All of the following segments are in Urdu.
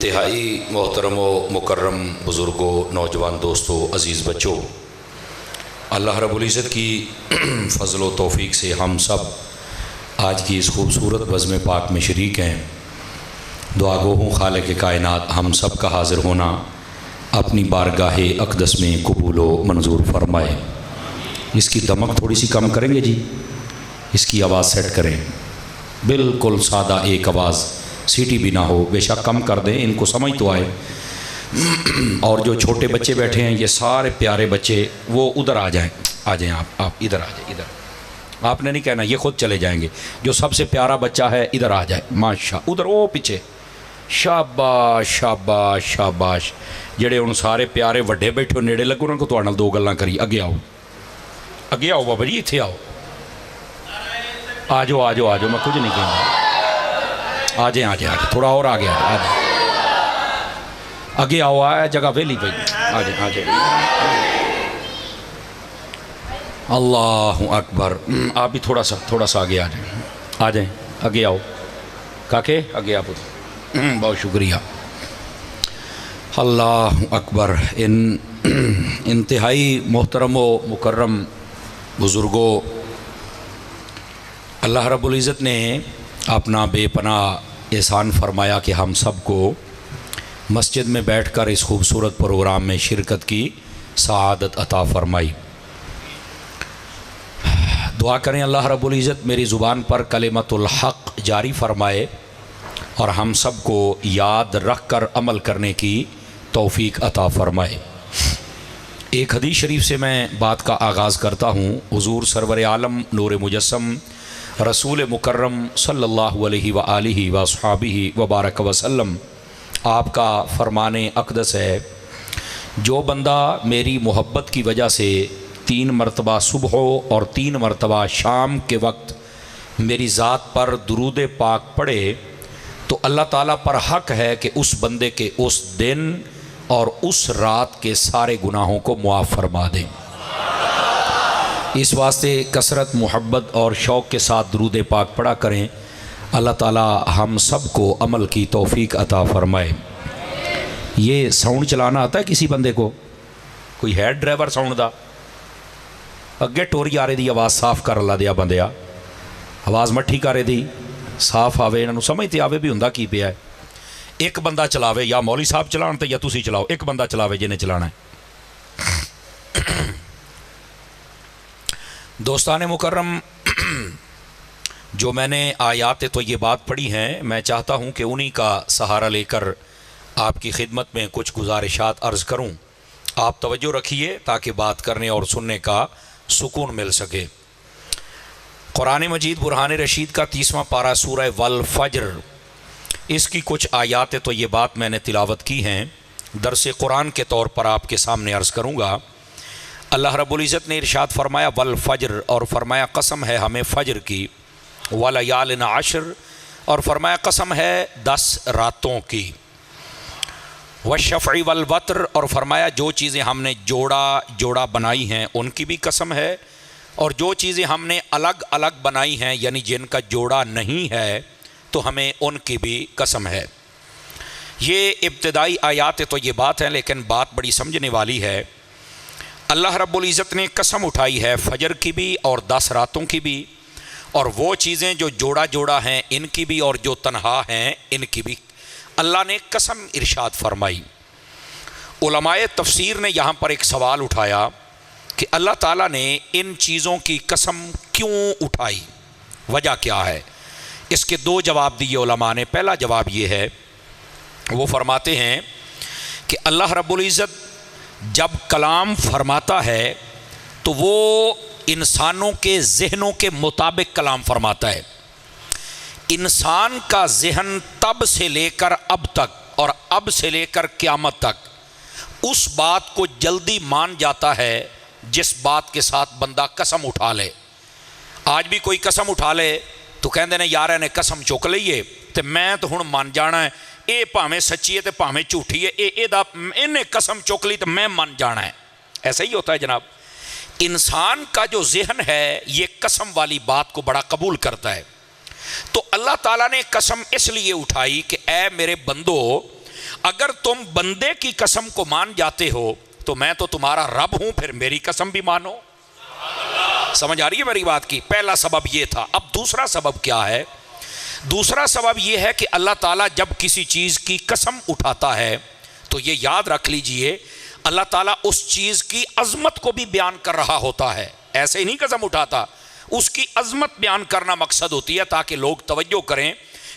انتہائی محترم و مکرم بزرگوں، نوجوان دوستوں، عزیز بچوں، اللہ رب العزت کی فضل و توفیق سے ہم سب آج کی اس خوبصورت بزم پاک میں شریک ہیں۔ دعا گو ہوں خالق کائنات ہم سب کا حاضر ہونا اپنی بارگاہ اقدس میں قبول و منظور فرمائے۔ اس کی دمک تھوڑی سی کم کریں گے جی، اس کی آواز سیٹ کریں، بالکل سادہ ایک آواز، سیٹی بھی نہ ہو، بے شک کم کر دیں، ان کو سمجھ تو آئے۔ اور جو چھوٹے بچے بیٹھے ہیں، یہ سارے پیارے بچے، وہ ادھر آ جائیں آپ ادھر آ جائیں، ادھر آپ نے نہیں کہنا، یہ خود چلے جائیں گے۔ جو سب سے پیارا بچہ ہے ادھر آ جائے، ماشاء ادھر وہ پیچھے، شاباش شاباش شاباش۔ جڑے ان سارے پیارے وڈے بیٹھے ہو نیڑے لگو، ان کو تواڈے نال دو گلاں کری، اگے آؤ بابا جی، اتھے آؤ، آ جاؤ، میں کچھ نہیں کہنا، آ جائیں تھوڑا اور آگے آگے آؤ، جگہ ویلی پہ آ جائیں۔ اللہ اکبر، آپ بھی تھوڑا سا آگے آ جائیں، آگے آؤ کاکے، آگے آپ، بہت شکریہ۔ اللہ اکبر۔ انتہائی محترم و مکرم بزرگوں، اللہ رب العزت نے اپنا بے پناہ احسان فرمایا کہ ہم سب کو مسجد میں بیٹھ کر اس خوبصورت پروگرام میں شرکت کی سعادت عطا فرمائی۔ دعا کریں اللہ رب العزت میری زبان پر کلمۃ الحق جاری فرمائے اور ہم سب کو یاد رکھ کر عمل کرنے کی توفیق عطا فرمائے۔ ایک حدیث شریف سے میں بات کا آغاز کرتا ہوں۔ حضور سرور عالم نور مجسم رسول مکرم صلی اللہ علیہ وآلہ واصحابہ وبارک وسلم آپ کا فرمان اقدس ہے، جو بندہ میری محبت کی وجہ سے 3 مرتبہ صبح اور 3 مرتبہ شام کے وقت میری ذات پر درود پاک پڑھے تو اللہ تعالیٰ پر حق ہے کہ اس بندے کے اس دن اور اس رات کے سارے گناہوں کو معاف فرما دیں۔ اس واسطے کثرت محبت اور شوق کے ساتھ درود پاک پڑھا کریں۔ اللہ تعالیٰ ہم سب کو عمل کی توفیق عطا فرمائے۔ یہ ساؤنڈ چلانا آتا ہے کسی بندے کو؟ کوئی ہے ڈرائیور ساؤنڈ دا؟ اگے ٹوری آ رہی دی، آواز صاف کر اللہ دیا بندیا، آواز مٹھی کر رہی دی، صاف آوے، انہوں سمجھتے آوے بھی ہوندا کی پیا ہے۔ ایک بندہ چلاوے، یا مولوی صاحب چلان تے یا تسی چلاؤ، ایک بندہ چلاوے جنہیں چلانا ہے۔ دوستان مکرم، جو میں نے آیات طیبات پڑھی ہیں، میں چاہتا ہوں کہ انہی کا سہارا لے کر آپ کی خدمت میں کچھ گزارشات عرض کروں۔ آپ توجہ رکھیے تاکہ بات کرنے اور سننے کا سکون مل سکے۔ قرآن مجید برہان رشید کا 30واں پارہ سورہ والفجر، اس کی کچھ آیات طیبات میں نے تلاوت کی ہیں، درس قرآن کے طور پر آپ کے سامنے عرض کروں گا۔ اللہ رب العزت نے ارشاد فرمایا والفجر، اور فرمایا قسم ہے ہمیں فجر کی، ولیال عشر، اور فرمایا قسم ہے 10 راتوں کی، والشفع والوتر، اور فرمایا جو چیزیں ہم نے جوڑا بنائی ہیں ان کی بھی قسم ہے، اور جو چیزیں ہم نے الگ الگ بنائی ہیں یعنی جن کا جوڑا نہیں ہے تو ہمیں ان کی بھی قسم ہے۔ یہ ابتدائی آیات تو یہ بات ہے، لیکن بات بڑی سمجھنے والی ہے۔ اللہ رب العزت نے قسم اٹھائی ہے فجر کی بھی اور 10 راتوں کی بھی، اور وہ چیزیں جو جوڑا ہیں ان کی بھی، اور جو تنہا ہیں ان کی بھی اللہ نے قسم ارشاد فرمائی۔ علماء تفسیر نے یہاں پر ایک سوال اٹھایا کہ اللہ تعالیٰ نے ان چیزوں کی قسم کیوں اٹھائی، وجہ کیا ہے؟ اس کے 2 جواب دیے علماء نے۔ پہلا جواب یہ ہے، وہ فرماتے ہیں کہ اللہ رب العزت جب کلام فرماتا ہے تو وہ انسانوں کے ذہنوں کے مطابق کلام فرماتا ہے۔ انسان کا ذہن تب سے لے کر اب تک اور اب سے لے کر قیامت تک اس بات کو جلدی مان جاتا ہے جس بات کے ساتھ بندہ قسم اٹھا لے۔ آج بھی کوئی قسم اٹھا لے تو کہندے نے یار نے قسم چک لئیے تے میں تو ہن مان جانا ہے، اے پاویں سچی ہے تے پاویں جھوٹھی ہے، انہیں قسم چک لی تو میں مان جانا ہے۔ ایسا ہی ہوتا ہے جناب۔ انسان کا جو ذہن ہے یہ قسم والی بات کو بڑا قبول کرتا ہے۔ تو اللہ تعالیٰ نے قسم اس لیے اٹھائی کہ اے میرے بندو، اگر تم بندے کی قسم کو مان جاتے ہو تو میں تو تمہارا رب ہوں، پھر میری قسم بھی مانو۔ سمجھ آ رہی ہے میری بات کی؟ پہلا سبب یہ تھا۔ اب دوسرا سبب کیا ہے؟ دوسرا سبب یہ ہے کہ اللہ تعالیٰ جب کسی چیز کی قسم اٹھاتا ہے تو یہ یاد رکھ لیجئے، اللہ تعالیٰ اس چیز کی عظمت کو بھی بیان کر رہا ہوتا ہے، ایسے ہی نہیں قسم اٹھاتا، اس کی عظمت بیان کرنا مقصد ہوتی ہے تاکہ لوگ توجہ کریں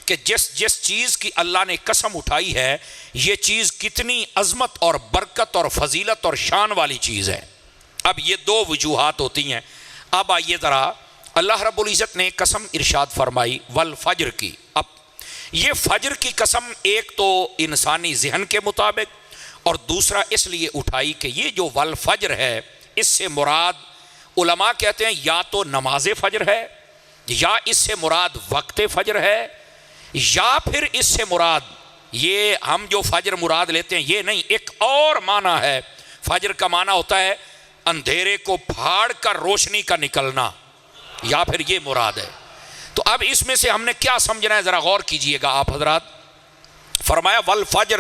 کہ جس چیز کی اللہ نے قسم اٹھائی ہے یہ چیز کتنی عظمت اور برکت اور فضیلت اور شان والی چیز ہے۔ اب یہ دو وجوہات ہوتی ہیں۔ اب آئیے ذرا، اللہ رب العزت نے قسم ارشاد فرمائی والفجر کی۔ اب یہ فجر کی قسم ایک تو انسانی ذہن کے مطابق اور دوسرا اس لیے اٹھائی کہ یہ جو والفجر ہے اس سے مراد علماء کہتے ہیں یا تو نماز فجر ہے، یا اس سے مراد وقت فجر ہے، یا پھر اس سے مراد یہ ہم جو فجر مراد لیتے ہیں یہ نہیں، ایک اور معنی ہے۔ فجر کا معنی ہوتا ہے اندھیرے کو پھاڑ کر روشنی کا نکلنا، یا پھر یہ مراد ہے۔ تو اب اس میں سے ہم نے کیا سمجھنا ہے ذرا غور کیجئے گا آپ حضرات۔ فرمایا والفجر،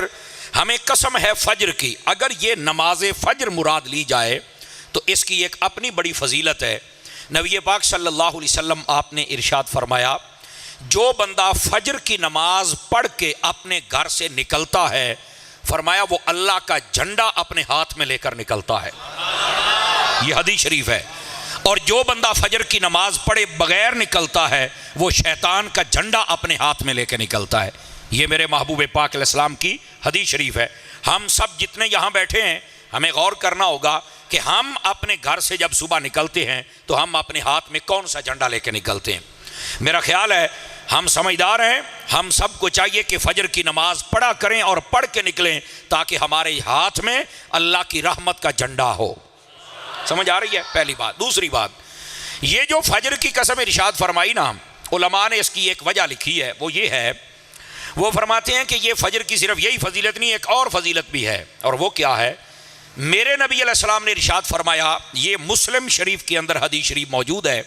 ہمیں قسم ہے فجر کی۔ اگر یہ نماز فجر مراد لی جائے تو اس کی ایک اپنی بڑی فضیلت ہے۔ نبی پاک صلی اللہ علیہ وسلم آپ نے ارشاد فرمایا جو بندہ فجر کی نماز پڑھ کے اپنے گھر سے نکلتا ہے، فرمایا وہ اللہ کا جھنڈا اپنے ہاتھ میں لے کر نکلتا ہے۔ یہ حدیث شریف ہے۔ اور جو بندہ فجر کی نماز پڑھے بغیر نکلتا ہے وہ شیطان کا جھنڈا اپنے ہاتھ میں لے کے نکلتا ہے۔ یہ میرے محبوب پاک علیہ السلام کی حدیث شریف ہے۔ ہم سب جتنے یہاں بیٹھے ہیں ہمیں غور کرنا ہوگا کہ ہم اپنے گھر سے جب صبح نکلتے ہیں تو ہم اپنے ہاتھ میں کون سا جھنڈا لے کے نکلتے ہیں؟ میرا خیال ہے ہم سمجھدار ہیں، ہم سب کو چاہیے کہ فجر کی نماز پڑھا کریں اور پڑھ کے نکلیں تاکہ ہمارے ہاتھ میں اللہ کی رحمت کا جھنڈا ہو۔ سمجھ آ رہی ہے؟ پہلی بات۔ دوسری بات، یہ جو فجر کی قسم ارشاد فرمائی نا، علماء نے اس کی ایک وجہ لکھی ہے، وہ یہ ہے، وہ فرماتے ہیں کہ یہ فجر کی صرف یہی فضیلت نہیں، ایک اور فضیلت بھی ہے، اور وہ کیا ہے؟ میرے نبی علیہ السلام نے ارشاد فرمایا، یہ مسلم شریف کے اندر حدیث شریف موجود ہے،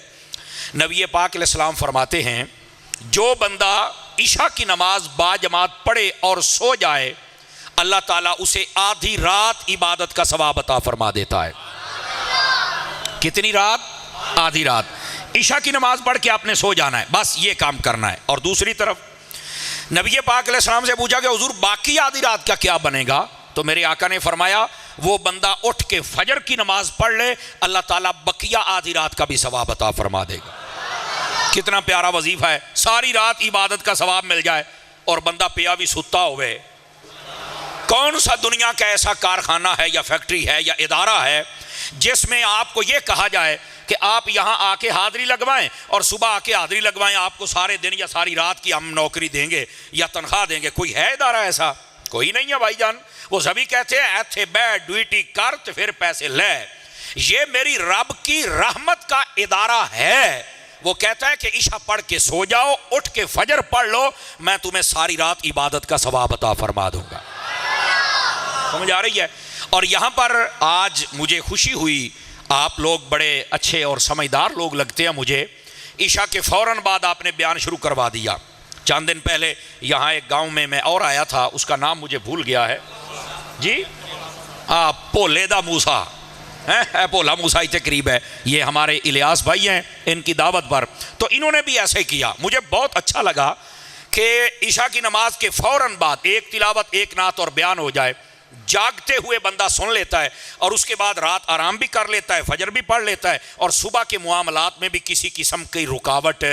نبی پاک علیہ السلام فرماتے ہیں جو بندہ عشاء کی نماز باجماعت پڑھے اور سو جائے اللہ تعالیٰ اسے آدھی رات عبادت کا ثواب عطا فرما دیتا ہے۔ کتنی رات؟ آدھی رات۔ عشاء کی نماز پڑھ کے آپ نے سو جانا ہے، بس یہ کام کرنا ہے۔ اور دوسری طرف نبی پاک علیہ السلام سے پوچھا کہ حضور باقی آدھی رات کا کیا بنے گا؟ تو میرے آقا نے فرمایا وہ بندہ اٹھ کے فجر کی نماز پڑھ لے اللہ تعالیٰ بقیہ آدھی رات کا بھی ثواب عطا فرما دے گا۔ کتنا پیارا وظیفہ ہے، ساری رات عبادت کا ثواب مل جائے اور بندہ پیا بھی ستا ہوئے۔ کون سا دنیا کا ایسا کارخانہ ہے یا فیکٹری ہے یا ادارہ ہے جس میں آپ کو یہ کہا جائے کہ آپ یہاں آ کے حاضری لگوائیں اور صبح آ کے حاضری لگوائیں، آپ کو سارے دن یا ساری رات کی ہم نوکری دیں گے یا تنخواہ دیں گے؟ کوئی ہے ادارہ ایسا؟ کوئی نہیں ہے بھائی جان۔ وہ سبھی کہتے ہیں ایتھے بیٹھ ڈیوٹی کر تو پھر پیسے لے۔ یہ میری رب کی رحمت کا ادارہ ہے۔ وہ کہتا ہے کہ عشاء پڑھ کے سو جاؤ، اٹھ کے فجر پڑھ لو، میں تمہیں ساری رات عبادت کا ثواب عطا فرما دوں گا۔ سمجھ آ رہی ہے؟ اور یہاں پر آج مجھے خوشی ہوئی، آپ لوگ بڑے اچھے اور سمجھدار لوگ لگتے ہیں مجھے، عشاء کے فوراً بعد آپ نے بیان شروع کروا دیا۔ چند دن پہلے یہاں ایک گاؤں میں اور آیا تھا، اس کا نام مجھے بھول گیا ہے جی، پولے دا موسیٰ، پولا موسیٰ ہی قریب ہے، یہ ہمارے الیاس بھائی ہیں، ان کی دعوت پر، تو انہوں نے بھی ایسے کیا۔ مجھے بہت اچھا لگا کہ عشاء کی نماز کے فوراً بعد ایک تلاوت، ایک نعت اور بیان ہو جائے، جاگتے ہوئے بندہ سن لیتا ہے اور اس کے بعد رات آرام بھی کر لیتا ہے، فجر بھی پڑھ لیتا ہے، اور صبح کے معاملات میں بھی کسی قسم کی رکاوٹ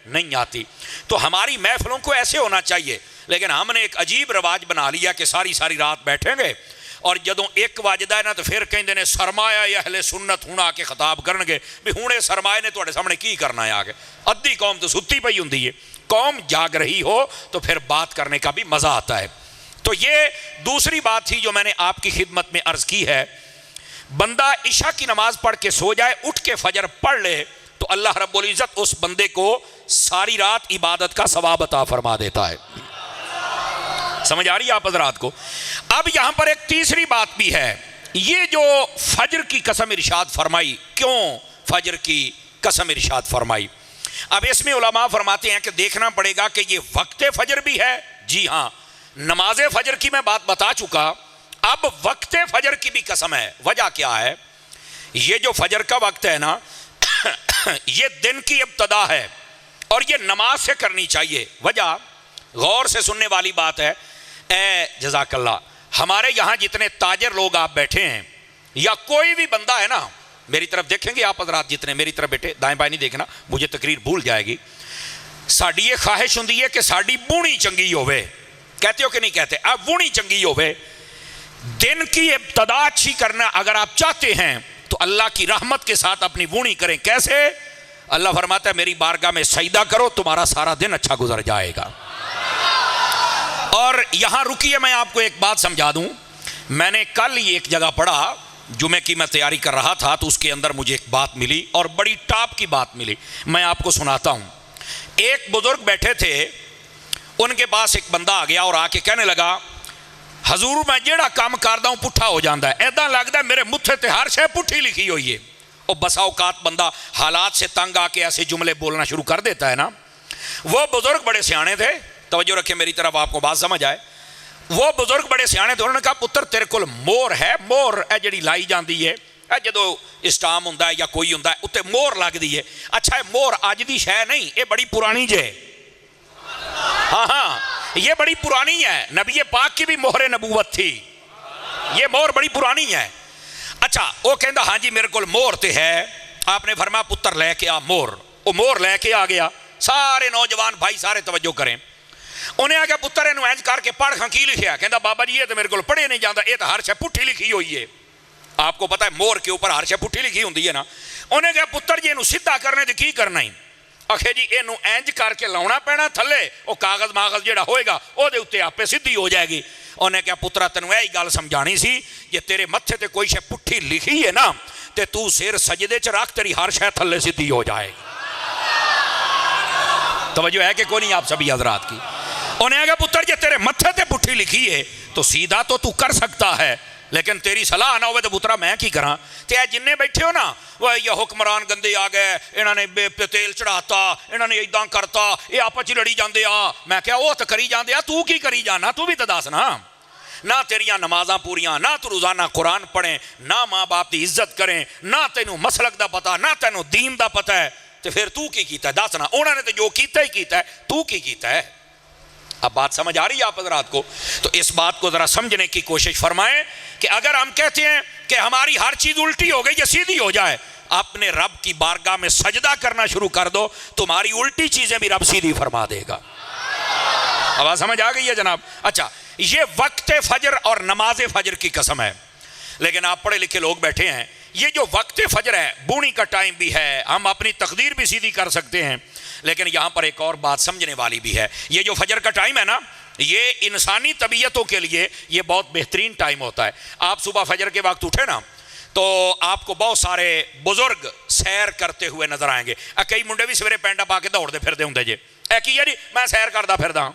نہیں آتی۔ تو ہماری محفلوں کو ایسے ہونا چاہیے، لیکن ہم نے ایک عجیب رواج بنا لیا کہ ساری رات بیٹھیں گے اور جدوں ایک واجدہ ہے نا تو پھر کہیں دینے سرمایہ یا اہل سنت ہونا کے خطاب کرنگے بھی ہونے سرمایہ نے توڑے سامنے کی کرنا ہے آگے۔ ادھی قوم تو ستی پئی ہوندی ہے، قوم جاگ رہی ہو تو پھر بات کرنے کا بھی مزہ آتا ہے۔ تو یہ دوسری بات تھی جو میں نے آپ کی خدمت میں عرض کی ہے، بندہ عشاء کی نماز پڑھ کے سو جائے، اٹھ کے فجر پڑھ لے تو اللہ رب العزت اس بندے کو ساری رات عبادت کا ثواب عطا فرما دیتا ہے۔ سمجھ آ رہی ہے آپ حضرات کو؟ اب یہاں پر ایک تیسری بات بھی ہے، یہ جو فجر کی قسم ارشاد فرمائی، کیوں فجر کی قسم ارشاد فرمائی؟ اب اس میں علماء فرماتے ہیں کہ دیکھنا پڑے گا کہ یہ وقت فجر بھی ہے، جی ہاں، نماز فجر کی میں بات بتا چکا، اب وقت فجر کی بھی قسم ہے۔ وجہ کیا ہے؟ یہ جو فجر کا وقت ہے نا یہ دن کی ابتدا ہے اور یہ نماز سے کرنی چاہیے۔ وجہ غور سے سننے والی بات ہے۔ اے جزاک اللہ، ہمارے یہاں جتنے تاجر لوگ آپ بیٹھے ہیں یا کوئی بھی بندہ ہے نا، میری طرف دیکھیں گے آپ حضرات جتنے میری طرف بیٹھے، دائیں بائیں نہیں دیکھنا، مجھے تقریر بھول جائے گی۔ ساڑی یہ خواہش ہوندی ہے کہ ساڑی بونی چنگی ہوئے، کہتے ہو کہ نہیں کہتے؟ اب بونی چنگی ہوئے، دن کی ابتدا اچھی کرنا اگر آپ چاہتے ہیں تو اللہ کی رحمت کے ساتھ اپنی بونی کریں۔ کیسے؟ اللہ فرماتا ہے میری بارگاہ میں سجدہ کرو، تمہارا سارا دن اچھا گزر جائے گا۔ اور یہاں رکیے، میں آپ کو ایک بات سمجھا دوں۔ میں نے کل ہی ایک جگہ پڑھا، جمعے کی میں تیاری کر رہا تھا تو اس کے اندر مجھے ایک بات ملی اور بڑی ٹاپ کی بات ملی، میں آپ کو سناتا ہوں۔ ایک بزرگ بیٹھے تھے، ان کے پاس ایک بندہ آ گیا اور آ کے کہنے لگا حضور میں جیڑا کام کردا ہوں پٹھا ہو جاندہ ہے، ایداں لگدا ہے میرے متھے تے ہر شے پٹھی لکھی ہوئی ہے۔ اور بسا اوقات بندہ حالات سے تنگ آ کے ایسے جملے بولنا شروع کر دیتا ہے نا۔ وہ بزرگ بڑے سیانے تھے، توجہ رکھیں میری طرف، آپ کو بات سمجھ آئے۔ وہ بزرگ بڑے سیانے تھے، انہوں نے کہا پتر تیرے کول مور ہے؟ مور اے جڑی لائی جاندی ہے، اے جدو اسٹام ہوندا ہے یا کوئی ہوندا ہے اتے مور لگ دی ہے۔ اچھا یہ مور اج دی شے نہیں، یہ بڑی پرانی جے۔ ہاں ہاں یہ بڑی پرانی ہے، نبی پاک کی بھی مہر نبوت تھی، یہ مور بڑی پرانی ہے۔ اچھا وہ کہندا ہاں جی میرے کول مور تے ہے۔ آپ نے فرمایا پتر لے کے آ مور۔ وہ مور لے کے آ گیا۔ سارے نوجوان بھائی سارے توجہ کریں، انہیں آگیا پتر انہوں اینج کر کے پڑھ کھاں کی لکھیا؟ کہندا بابا جی یہ تو میرے کو پڑھے نہیں جاندہ، یہ تو ہر شے پٹھی لکھی ہوئی ہے۔ آپ کو پتہ ہے مور کے اوپر ہر شے پٹھی لکھی ہوندی ہے نا۔ انہیں کہا پتر جی انہوں سدھا کرنے دے کی کرنا ہی؟ آخے جی انہوں اینج کر کے لاؤنا پینا تھلے، وہ کاغذ ماغذ جڑا ہوئے گا وہ دے اتے آپ پہ سدھی ہو جائے گی۔ انہیں کہا پترا تنوں ایہی گل سمجھانی سی، یہ تیرے متھے تے کوئی شے پٹھی لکھی ہے نا تے تو سر سجدے چ رکھ، تیری ہر شے تھلے سدھی ہو جائے گی۔ توجہ ہے کہ کوئی نہیں آپ سبھی حضرات کی؟ انہیں کہا پتر جی تیرے متھے تے پٹھی لکھی ہے تو سیدھا تو کر سکتا ہے، لیکن تیری صلاح نہ ہوئے تو پترا میں کی کراں؟ تے اے جننے بیٹھے ہو نا، وہ یہ حکمران گندے آ گئے، انہوں نے تیل چڑھاتا، انہوں نے ایداں کرتا، یہ آپس چ لڑی جاندے آ۔ میں کہا وہ تو کری جاندے آ، تو کی کری جانا؟ تو بھی تو دس نا۔ نہ تیریاں نمازاں پوریاں، نہ تو روزانہ قرآن پڑھیں، نہ ماں باپ کی عزت کریں، نہ تینوں مسلک دا پتہ، نہ تینوں دین دا پتہ ہے، تو پھر تو کی کیتا ہے؟ دس نا۔ انہوں نے تو جو کیتا ہی کیتا ہے، تو کی کیتا ہے؟ اب بات سمجھ آ رہی ہے آپ حضرات کو؟ تو اس بات کو ذرا سمجھنے کی کوشش فرمائیں کہ اگر ہم کہتے ہیں کہ ہماری ہر چیز الٹی ہو گئی یا سیدھی ہو جائے، اپنے رب کی بارگاہ میں سجدہ کرنا شروع کر دو، تمہاری الٹی چیزیں بھی رب سیدھی فرما دے گا۔ آواز سمجھ آ گئی ہے جناب؟ اچھا یہ وقت فجر اور نماز فجر کی قسم ہے، لیکن آپ پڑھے لکھے لوگ بیٹھے ہیں، یہ جو وقت فجر ہے بونی کا ٹائم بھی ہے، ہم اپنی تقدیر بھی سیدھی کر سکتے ہیں، لیکن یہاں پر ایک اور بات سمجھنے والی بھی ہے۔ یہ جو فجر کا ٹائم ہے نا، یہ انسانی طبیعتوں کے لیے یہ بہت بہترین ٹائم ہوتا ہے۔ آپ صبح فجر کے وقت اٹھے نا تو آپ کو بہت سارے بزرگ سیر کرتے ہوئے نظر آئیں گے۔ کئی منڈے بھی سویرے پینٹا پا کے دوڑ دے پھر دے ہوں جے، اے کی ہے جی میں سیر کردا پھر دا۔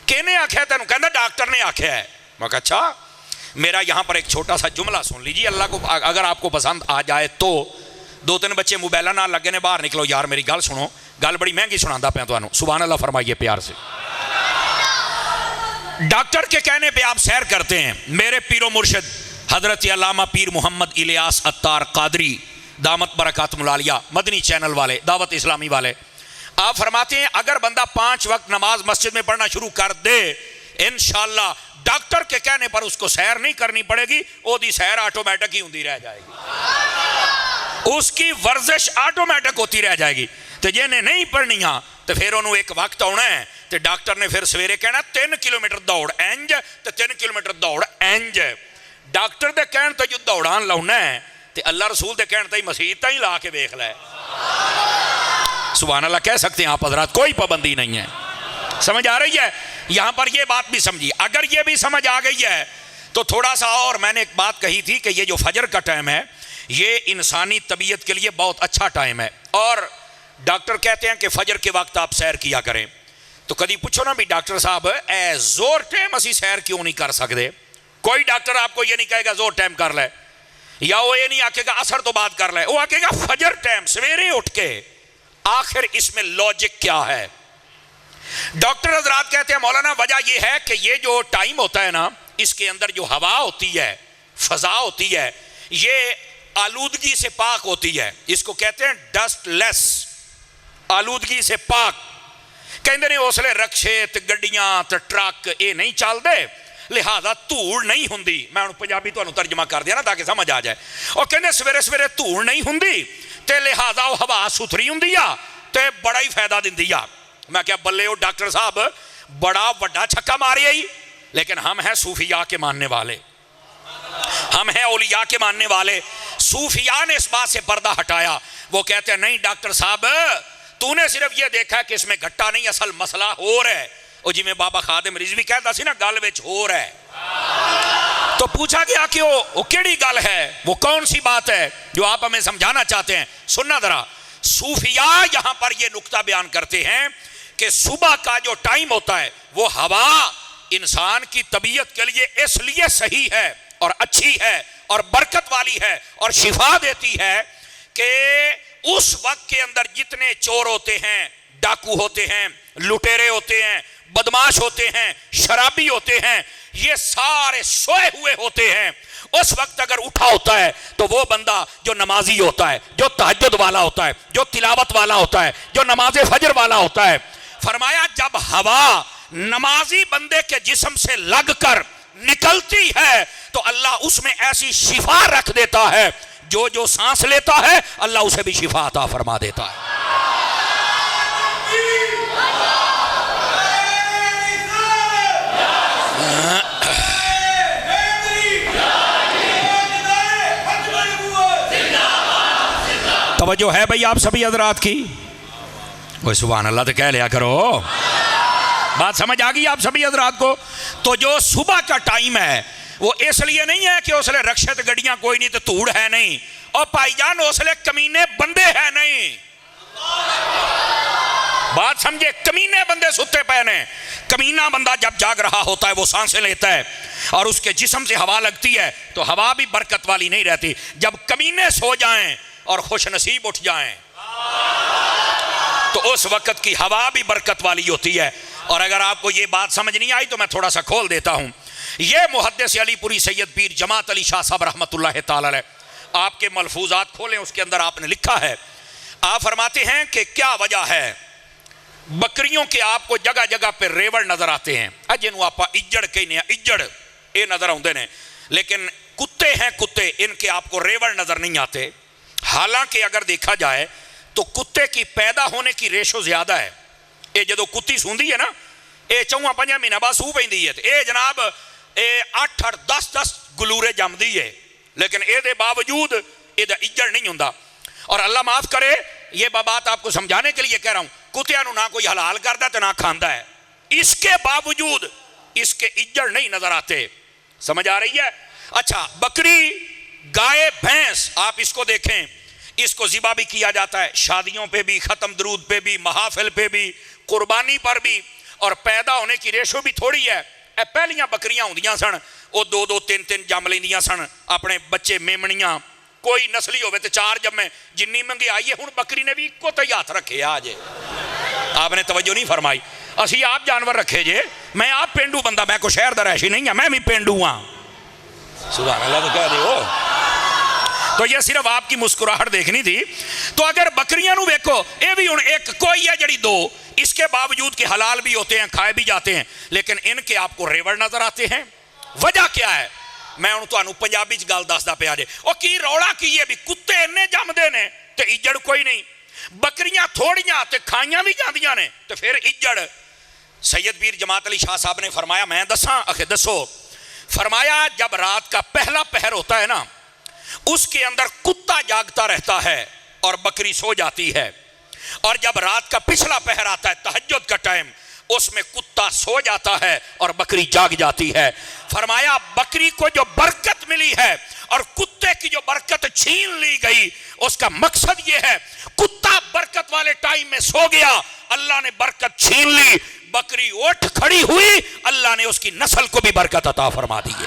کہنے آکھیا تینوں؟ کہندا ڈاکٹر نے آکھیا ہے۔ میں کہا اچھا، میرا یہاں پر ایک چھوٹا سا جملہ سن لیجیے، اللہ کو اگر آپ کو پسند آ جائے تو۔ دو تین بچے موبائلہ نہ لگے نے، باہر نکلو یار میری گل سنو، گل بڑی مہنگی سناندا پیا تانوں، سبحان اللہ فرمائیے پیار سے۔ ڈاکٹر کے کہنے پہ آپ سیر کرتے ہیں۔ میرے پیر و مرشد حضرت علامہ پیر محمد الیاس عطار قادری دامت برکاتہم العالیہ، مدنی چینل والے، دعوت اسلامی والے، آپ فرماتے ہیں اگر بندہ 5 وقت نماز مسجد میں پڑھنا شروع کر دے، انشاءاللہ ڈاکٹر کے کہنے پر اس کو سیر نہیں کرنی پڑے گی، وہ دی سیر آٹومیٹک ہی ہوندی رہ جائے گی، اس کی ورزش آٹومیٹک ہوتی رہ جائے گی۔ تو جنہیں نہیں پڑھنی ہاں تو پھر انہوں ایک وقت آنا ہے، تو ڈاکٹر نے پھر سویرے کہنا 3 کلومیٹر دوڑ اینج، تو 3 کلومیٹر دوڑ اینج۔ ڈاکٹر دے کہن تو جو دوڑان لاؤنا ہے، تو اللہ رسول دے کہن تو ہی مسیح تا ہی لا کے بیخ لائے۔ سبحان اللہ کہہ سکتے ہیں آپ حضرات، کوئی پابندی نہیں ہے۔ سمجھ آ رہی ہے؟ یہاں پر یہ بات بھی سمجھی۔ اگر یہ بھی سمجھ آ گئی ہے تو تھوڑا سا اور، میں نے ایک بات کہی تھی کہ یہ جو فجر کا ٹائم ہے یہ انسانی طبیعت کے لیے بہت اچھا ٹائم ہے، اور ڈاکٹر کہتے ہیں کہ فجر کے وقت آپ سیر کیا کریں۔ تو کدی پوچھو نا بھی ڈاکٹر صاحب اے زور ٹائم اسی سیر کیوں نہیں کر سکتے؟ کوئی ڈاکٹر آپ کو یہ نہیں کہے گا زور ٹائم کر لے، یا وہ یہ نہیں آکے گا اثر تو بات کر لے، وہ آکے گا فجر ٹائم سویرے اٹھ کے۔ آخر اس میں لوجک کیا ہے؟ ڈاکٹر حضرات کہتے ہیں مولانا وجہ یہ ہے کہ یہ جو ٹائم ہوتا ہے نا، اس کے اندر جو ہوا ہوتی ہے، فضا ہوتی ہے، یہ آلودگی سے پاک ہوتی ہے. اس کو کہتے ہیں ڈسٹ لیس، آلودگی سے پاک. کہندے نے اس لیے رکشے تے گڈیاں تے ٹرک یہ نہیں چل دے، لہذا دھوڑ نہیں ہوندی. میں ہوں پنجابی تمہیں ترجمہ کر دیا نا تاکہ سمجھ آ جائے. اور کہندے سویرے سویرے دھوڑ نہیں ہوندی تے لہذا وہ ہوا ستھری ہوندی آ تے بڑا ہی فائدہ دیندی آ. میں کیا بلے ہو ڈاکٹر صاحب، بڑا بڑا چھکا ماری آئی. لیکن ہم ہیں صوفیاء کے ماننے والے، ہم ہیں اولیاء کے ماننے والے. صوفیاء نے اس بات سے پردہ ہٹایا. وہ کہتے ہیں نہیں ڈاکٹر صاحب، تو نے صرف یہ دیکھا کہ اس میں گھٹا نہیں، اصل مسئلہ ہو رہا ہے. اور جی میں بابا خادم رضوی کہتا سی نا گل وچ ہو رہا ہے. تو پوچھا گیا کہ وہ کیڑی گل ہے، وہ کون سی بات ہے جو آپ ہمیں سمجھانا چاہتے ہیں. سننا ذرا، صوفیاء یہاں پر یہ نقطہ بیان کرتے ہیں کہ صبح کا جو ٹائم ہوتا ہے وہ ہوا انسان کی طبیعت کے لیے اس لیے صحیح ہے اور اچھی ہے اور برکت والی ہے اور شفا دیتی ہے کہ اس وقت کے اندر جتنے چور ہوتے ہیں، ڈاکو ہوتے ہیں، لٹیرے ہوتے ہیں، بدماش ہوتے ہیں، شرابی ہوتے ہیں، یہ سارے سوئے ہوئے ہوتے ہیں. اس وقت اگر اٹھا ہوتا ہے تو وہ بندہ جو نمازی ہوتا ہے، جو تہجد والا ہوتا ہے، جو تلاوت والا ہوتا ہے، جو نماز فجر والا ہوتا ہے، فرمایا جب ہوا نمازی بندے کے جسم سے لگ کر نکلتی ہے تو اللہ اس میں ایسی شفا رکھ دیتا ہے، جو سانس لیتا ہے اللہ اسے بھی شفا عطا فرما دیتا ہے. توجہ ہے بھئی آپ سبھی حضرات کی؟ وہ سبحان اللہ تو کہہ لیا کرو. بات سمجھ آ گئی آپ سبھی حضرات کو؟ تو جو صبح کا ٹائم ہے وہ اس لیے نہیں ہے کہ اس لیے رکشت گڑیاں کوئی نہیں تو دھوڑ ہے نہیں، اور بھائی جان اس لیے کمینے بندے ہیں نہیں. بات سمجھے، کمینے بندے ستے پہنے. کمینہ بندہ جب جاگ رہا ہوتا ہے وہ سانسیں لیتا ہے اور اس کے جسم سے ہوا لگتی ہے تو ہوا بھی برکت والی نہیں رہتی. جب کمینے سو جائیں اور خوش نصیب اٹھ جائیں تو اس وقت کی ہوا بھی برکت والی ہوتی ہے. اور اگر آپ کو یہ بات سمجھ نہیں آئی تو میں تھوڑا سا کھول دیتا ہوں. یہ محدث علی پوری سید پیر جماعت علی شاہ صاحب رحمۃ اللہ تعالی علیہ، آپ کے ملفوظات کھولیں، اس کے اندر آپ نے لکھا ہے، آپ فرماتے ہیں کہ کیا وجہ ہے بکریوں کے آپ کو جگہ جگہ پہ ریوڑ نظر آتے ہیں. جنہوں آپ اجڑ کہنے ہیں، اجڑ یہ نظر آتے ہیں، لیکن کتے ہیں، کتے ان کے آپ کو ریوڑ نظر نہیں آتے. حالانکہ اگر دیکھا جائے تو کتے کی پیدا ہونے کی ریشو زیادہ ہے. یہ جدو کتی سوندی ہے نا، یہ 4-5 مہینہ بعد سو پہندی ہے، یہ جناب 8-10 گلورے جمدی ہے، لیکن یہ دے باوجود یہ اجڑ نہیں ہوندا. اور اللہ معاف کرے، یہ بات آپ کو سمجھانے کے لیے کہہ رہا ہوں، کتیاں نو نہ کوئی حلال کردا تو نہ کھاندا ہے، اس کے باوجود اس کے اجڑ نہیں نظر آتے. سمجھ آ رہی ہے؟ اچھا، بکری، گائے، بھینس، آپ اس کو دیکھیں، اس کو ذبح بھی کیا جاتا ہے، شادیوں پہ بھی، ختم درود پہ بھی، محافل پہ بھی، قربانی پر بھی، اور پیدا ہونے کی ریشو بھی تھوڑی ہے. پہلیاں بکریاں ہوندیاں سن وہ 2-3 جم لیندیاں سن اپنے بچے میمنیاں، کوئی نسلی ہوئے تو 4 جمے، جنی منگی آئیے. ہوں بکری نے بھی کو تے ہاتھ رکھے آج، آپ نے توجہ نہیں فرمائی. اسی آپ جانور رکھے جے، میں آپ پینڈو بندہ، میں کو شہر دا رہشی نہیں ہاں، میں بھی پینڈو ہاں. سبحان اللہ تو کہہ دے ہو. تو یہ صرف آپ کی مسکراہٹ دیکھنی تھی. تو اگر بکریاں نو دیکھو، یہ بھی ہوں ایک کوئی ہے جڑی 2، اس کے باوجود کہ حلال بھی ہوتے ہیں، کھائے بھی جاتے ہیں، لیکن ان کے آپ کو ریوڑ نظر آتے ہیں. وجہ کیا ہے؟ میں ہوں تانوں پنجابی چ گل دسدا پیا جے. او کی روڑا کی ہے بھی کتے انے جمدے نے تے اجڑ کوئی نہیں، بکریاں تھوڑیاں تے کھائیاں بھی جاندیاں نے تے پھر اجڑ. سید پیر جماعت علی شاہ صاحب نے فرمایا، میں دساں؟ اکھے دسو. فرمایا جب رات کا پہلا پہر ہوتا ہے نا، اس کے اندر کتا جاگتا رہتا ہے اور بکری سو جاتی ہے، اور جب رات کا پچھلا پہر آتا ہے تہجد کا ٹائم، اس میں کتا سو جاتا ہے اور بکری جاگ جاتی ہے. فرمایا بکری کو جو برکت ملی ہے اور کتے کی جو برکت چھین لی گئی، اس کا مقصد یہ ہے، کتا برکت والے ٹائم میں سو گیا، اللہ نے برکت چھین لی، بکری اٹھ کھڑی ہوئی، اللہ نے اس کی نسل کو بھی برکت عطا فرما دی ہے.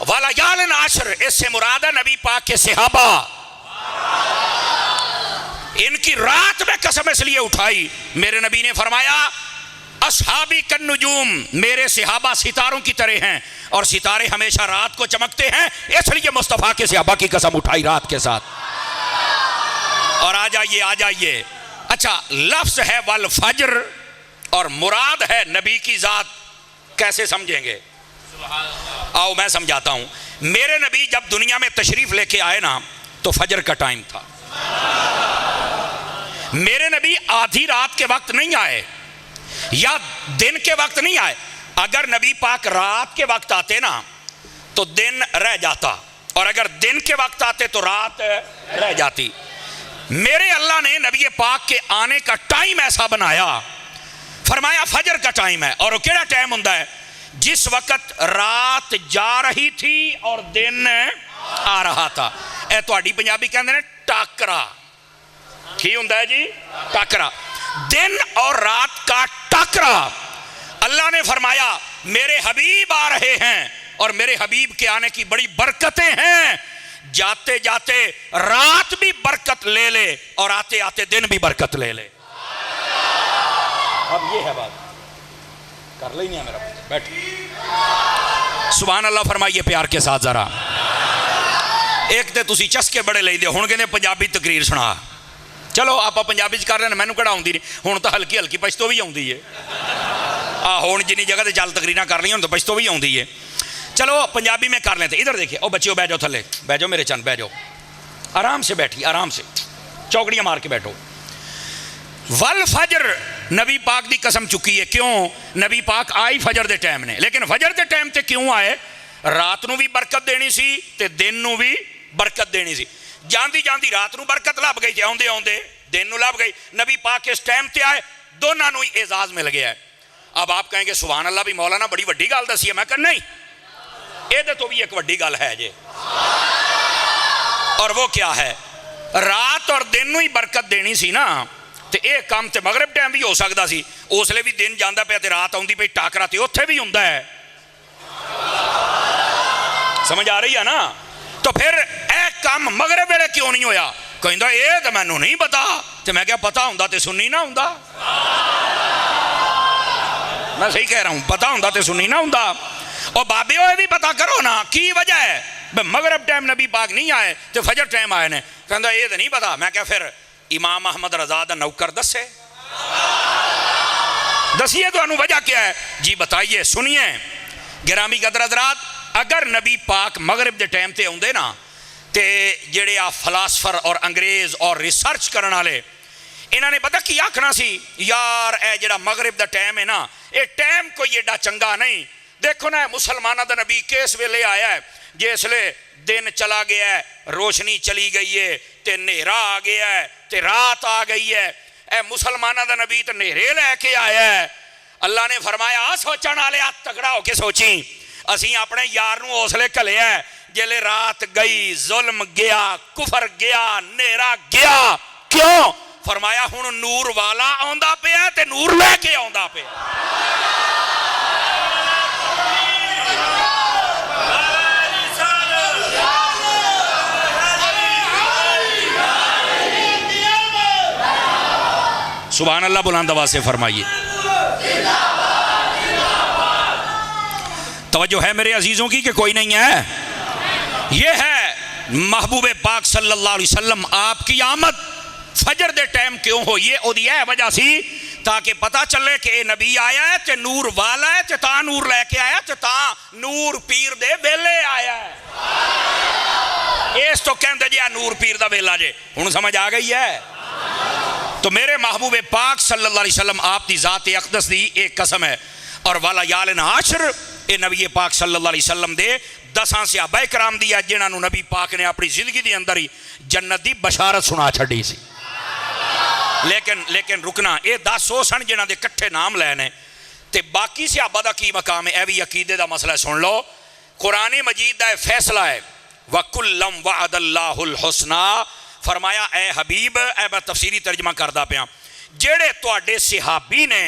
وَلَيَالٍ عَشْرٍ اس سے مراد ہے نبی پاک کے صحابہ. ان کی رات میں قسم اس لیے اٹھائی، میرے نبی نے فرمایا اصحابی کالنجوم، میرے صحابہ ستاروں کی طرح ہیں اور ستارے ہمیشہ رات کو چمکتے ہیں، اس لیے مصطفیٰ کے صحابہ کی قسم اٹھائی رات کے ساتھ. اور آ جائیے اچھا لفظ ہے والفجر اور مراد ہے نبی کی ذات، کیسے سمجھیں گے؟ آؤ میں سمجھاتا ہوں. میرے نبی جب دنیا میں تشریف لے کے آئے نا تو فجر کا ٹائم تھا. میرے نبی آدھی رات کے وقت نہیں آئے یا دن کے وقت نہیں آئے. اگر نبی پاک رات کے وقت آتے نا تو دن رہ جاتا، اور اگر دن کے وقت آتے تو رات رہ جاتی. میرے اللہ نے نبی پاک کے آنے کا ٹائم ایسا بنایا، فرمایا فجر کا ٹائم ہے. اور وہ کیڑا ٹائم ہوندا ہے؟ جس وقت رات جا رہی تھی اور دن آ رہا تھا. اے تہاڈی پنجابی کہندے نے ٹاکرا. کی ہوندا ہے جی؟ ٹاکرا. دن اور رات کا ٹاکرا. اللہ نے فرمایا میرے حبیب آ رہے ہیں اور میرے حبیب کے آنے کی بڑی برکتیں ہیں. جاتے جاتے رات بھی برکت لے لے اور آتے آتے دن بھی برکت لے لے. اب یہ ہے بات، کر لیں نہیں میرا بیٹھ. سبحان اللہ فرمائیے پیار کے ساتھ ذرا. ایک تے تسی چسکے بڑے لے دے ہن کہندے پنجابی تقریر سنا. چلو آپ پنجابی کر رہے ہیں، مینوں کہڑا آؤندی نہیں. ہن تو ہلکی ہلکی پشتو بھی آؤندی ہے. ہن جنی جگہ تے چل تقریراں کر رہی ہوں تو پشتو بھی آؤندی ہے. چلو پنجابی میں کر لیتے. ادھر دیکھیے، او بچیو بیٹھ جاؤ تھلے، بیٹھ جاؤ میرے چند، بیٹھ جاؤ آرام سے، بیٹھی آرام سے، چوکڑیاں مار کے بیٹھو. والفجر نبی پاک دی قسم چکی ہے. کیوں؟ نبی پاک آئی فجر دے ٹائم نے، لیکن فجر دے ٹائم تے کیوں آئے؟ رات نو بھی برکت دینی سی تے دن نو بھی برکت دینی سی. جاندی جاندی رات نو برکت لب گئی تے آندے آندے دن نو لب گئی. نبی پاک اس ٹائم تے آئے، دونوں نو ہی اعزاز مل گیا ہے. اب آپ کہیں گے سبحان اللہ بھی مولانا بڑی وڈی گل دسی ہے. میں کہا نہیں، یہ تو بھی ایک وڈی گل ہے جی. اور وہ کیا ہے؟ رات اور دن نو ہی برکت دینی سی نا، تے اے کام تے مغرب ٹائم بھی ہو سکتا سی. اس لیے بھی دن جانا پیا تے رات آؤندی پئی، ٹاکرا تے اوتھے بھی ہوندا ہے. سمجھ آ رہی ہے نا؟ تو پھر اے کام مغرب ویلے کیوں نہیں ہویا؟ کہندا اے تے مینوں نہیں پتا. تے میں کہا پتا ہوندا تے سنی نہ ہوندا. میں صحیح کہہ رہا ہوں، پتا ہوندا تے سنی نہ ہوندا. اور بابے ہوئے بھی پتا کرو نا کی وجہ ہے مغرب ٹائم نبی پاک نہیں آئے تو فجر ٹائم آئے نے. کہندا یہ تو نہیں پتا. میں کہا پھر امام احمد رضا دا نوکر دسے، دسیے تو انہوں وجہ کیا ہے جی؟ بتائیے، سنیے. گرامی قدر حضرات، اگر نبی پاک مغرب دے ٹائم تے ہوندے نا تے جڑے آ فلاسفر اور انگریز اور ریسرچ کرن والے، انہوں نے پتہ کی آکھنا سی؟ یار اے جڑا مغرب دا ٹائم ہے نا، اے ٹائم کوئی ایڈا چنگا نہیں. دیکھو نا مسلمانہ دا نبی کس ویلے آیا ہے؟ جس لے دن چلا گیا ہے، روشنی چلی گئی ہے تے نیرا آ گیا ہے تے رات آ گئی ہے. اے مسلمانہ دا نبی تے نیرے لے کے آیا ہے. اللہ نے فرمایا سوچن والے تگڑا ہو کے سوچیں، اسی اپنے یار نو حوصلے کھلے ہے جلے رات گئی، ظلم گیا، کفر گیا، نیرا گیا. کیوں؟ فرمایا ہن نور والا آندا پیا تے نور لے کے آندا پیا. سبحان اللہ بلند آواز سے فرمائیے. توجہ ہے میرے عزیزوں کی کہ کوئی نہیں ہے؟ یہ ہے محبوب پاک صلی اللہ علیہ وسلم آپ کی آمد فجر دے ٹائم کیوں ہوئی ہے؟ او دی ہے وجہ سی تاکہ پتا چلے کہ اے نبی آیا ہے تے نور والا ہے تے تا نور لے کے آیا تے تا نور پیر دے ویلے آیا ہے. اس تو کہندے جی نور پیر دا ویلا جے. ہن سمجھ آ گئی ہے؟ تو میرے محبوب پاک صلی اللہ علیہ وسلم آپ دی ذات اقدس دی ایک قسم ہے. اور والا یالن عاشر اے نبی پاک صلی اللہ علیہ وسلم دے 10 صحابہ کرام دی جنہاں نو نبی پاک نے اپنی زندگی دے اندر ہی جنت دی بشارت سنا چھڈی سی. لیکن رکنا اے 10 وہ سن جنہاں دے کٹھے نام لینے تے باقی صحابہ دا کی مقام ہے. اے بھی عقیدے دا مسئلہ سن لو. قرآن مجید دا فیصلہ ہے وَكُلًّا وَعَدَ اللَّهُ الْحُسْنَى. فرمایا اے حبیب، اے میں تفسیری ترجمہ کردہ پیا، جڑے تواڈے صحابی نے